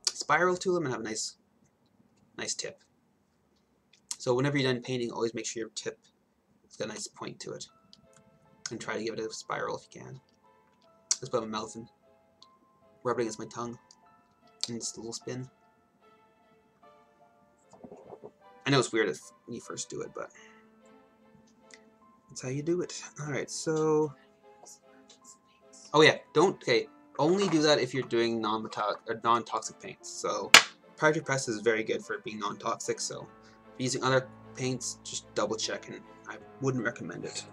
[SPEAKER 1] spiral to them and have a nice tip. So whenever you're done painting, always make sure your tip has got a nice point to it, and try to give it a spiral if you can. Just put my mouth and rub it against my tongue, and just a little spin. I know it's weird when you first do it, but that's how you do it. Alright, so oh yeah, only do that if you're doing non-toxic paints. So Primaris Press is very good for being non-toxic, so if you're using other paints, just double check, and I wouldn't recommend it.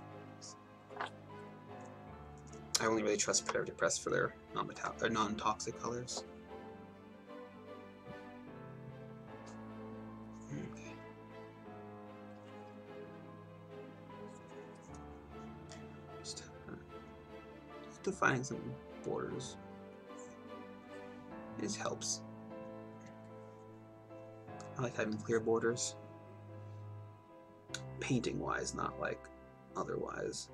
[SPEAKER 1] I only really trust Primaris Press for their non-toxic colors. Okay. Just defining some borders. It just helps. I like having clear borders. Painting wise, not like otherwise.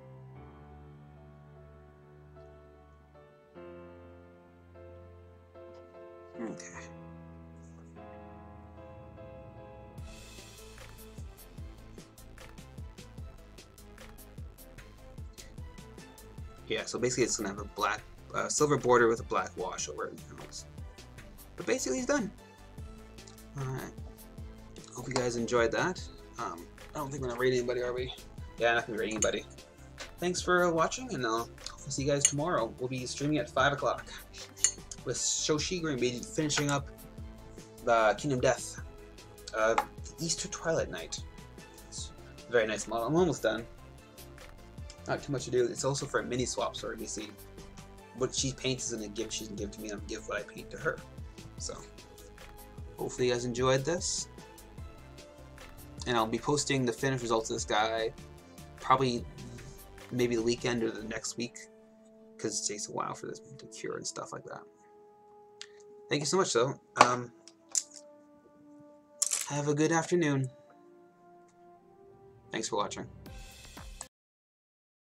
[SPEAKER 1] Okay. Yeah, so basically it's gonna have a black silver border with a black wash over it. But basically, he's done. Alright. Hope you guys enjoyed that. I don't think we're gonna rate anybody, are we? Yeah, not gonna rate anybody. Thanks for watching, and I'll see you guys tomorrow. We'll be streaming at 5 o'clock with Shoshi. We're gonna be finishing up the Kingdom Death, the Easter Twilight Night. It's a very nice model. I'm almost done. Not too much to do. It's also for a mini swap, so we see what she paints isn't a gift she can give to me, and I'll give what I paint to her. So, hopefully you guys enjoyed this. And I'll be posting the finished results of this guy probably maybe the weekend or the next week, because it takes a while for this to cure and stuff like that. Thank you so much, though. Have a good afternoon. Thanks for watching.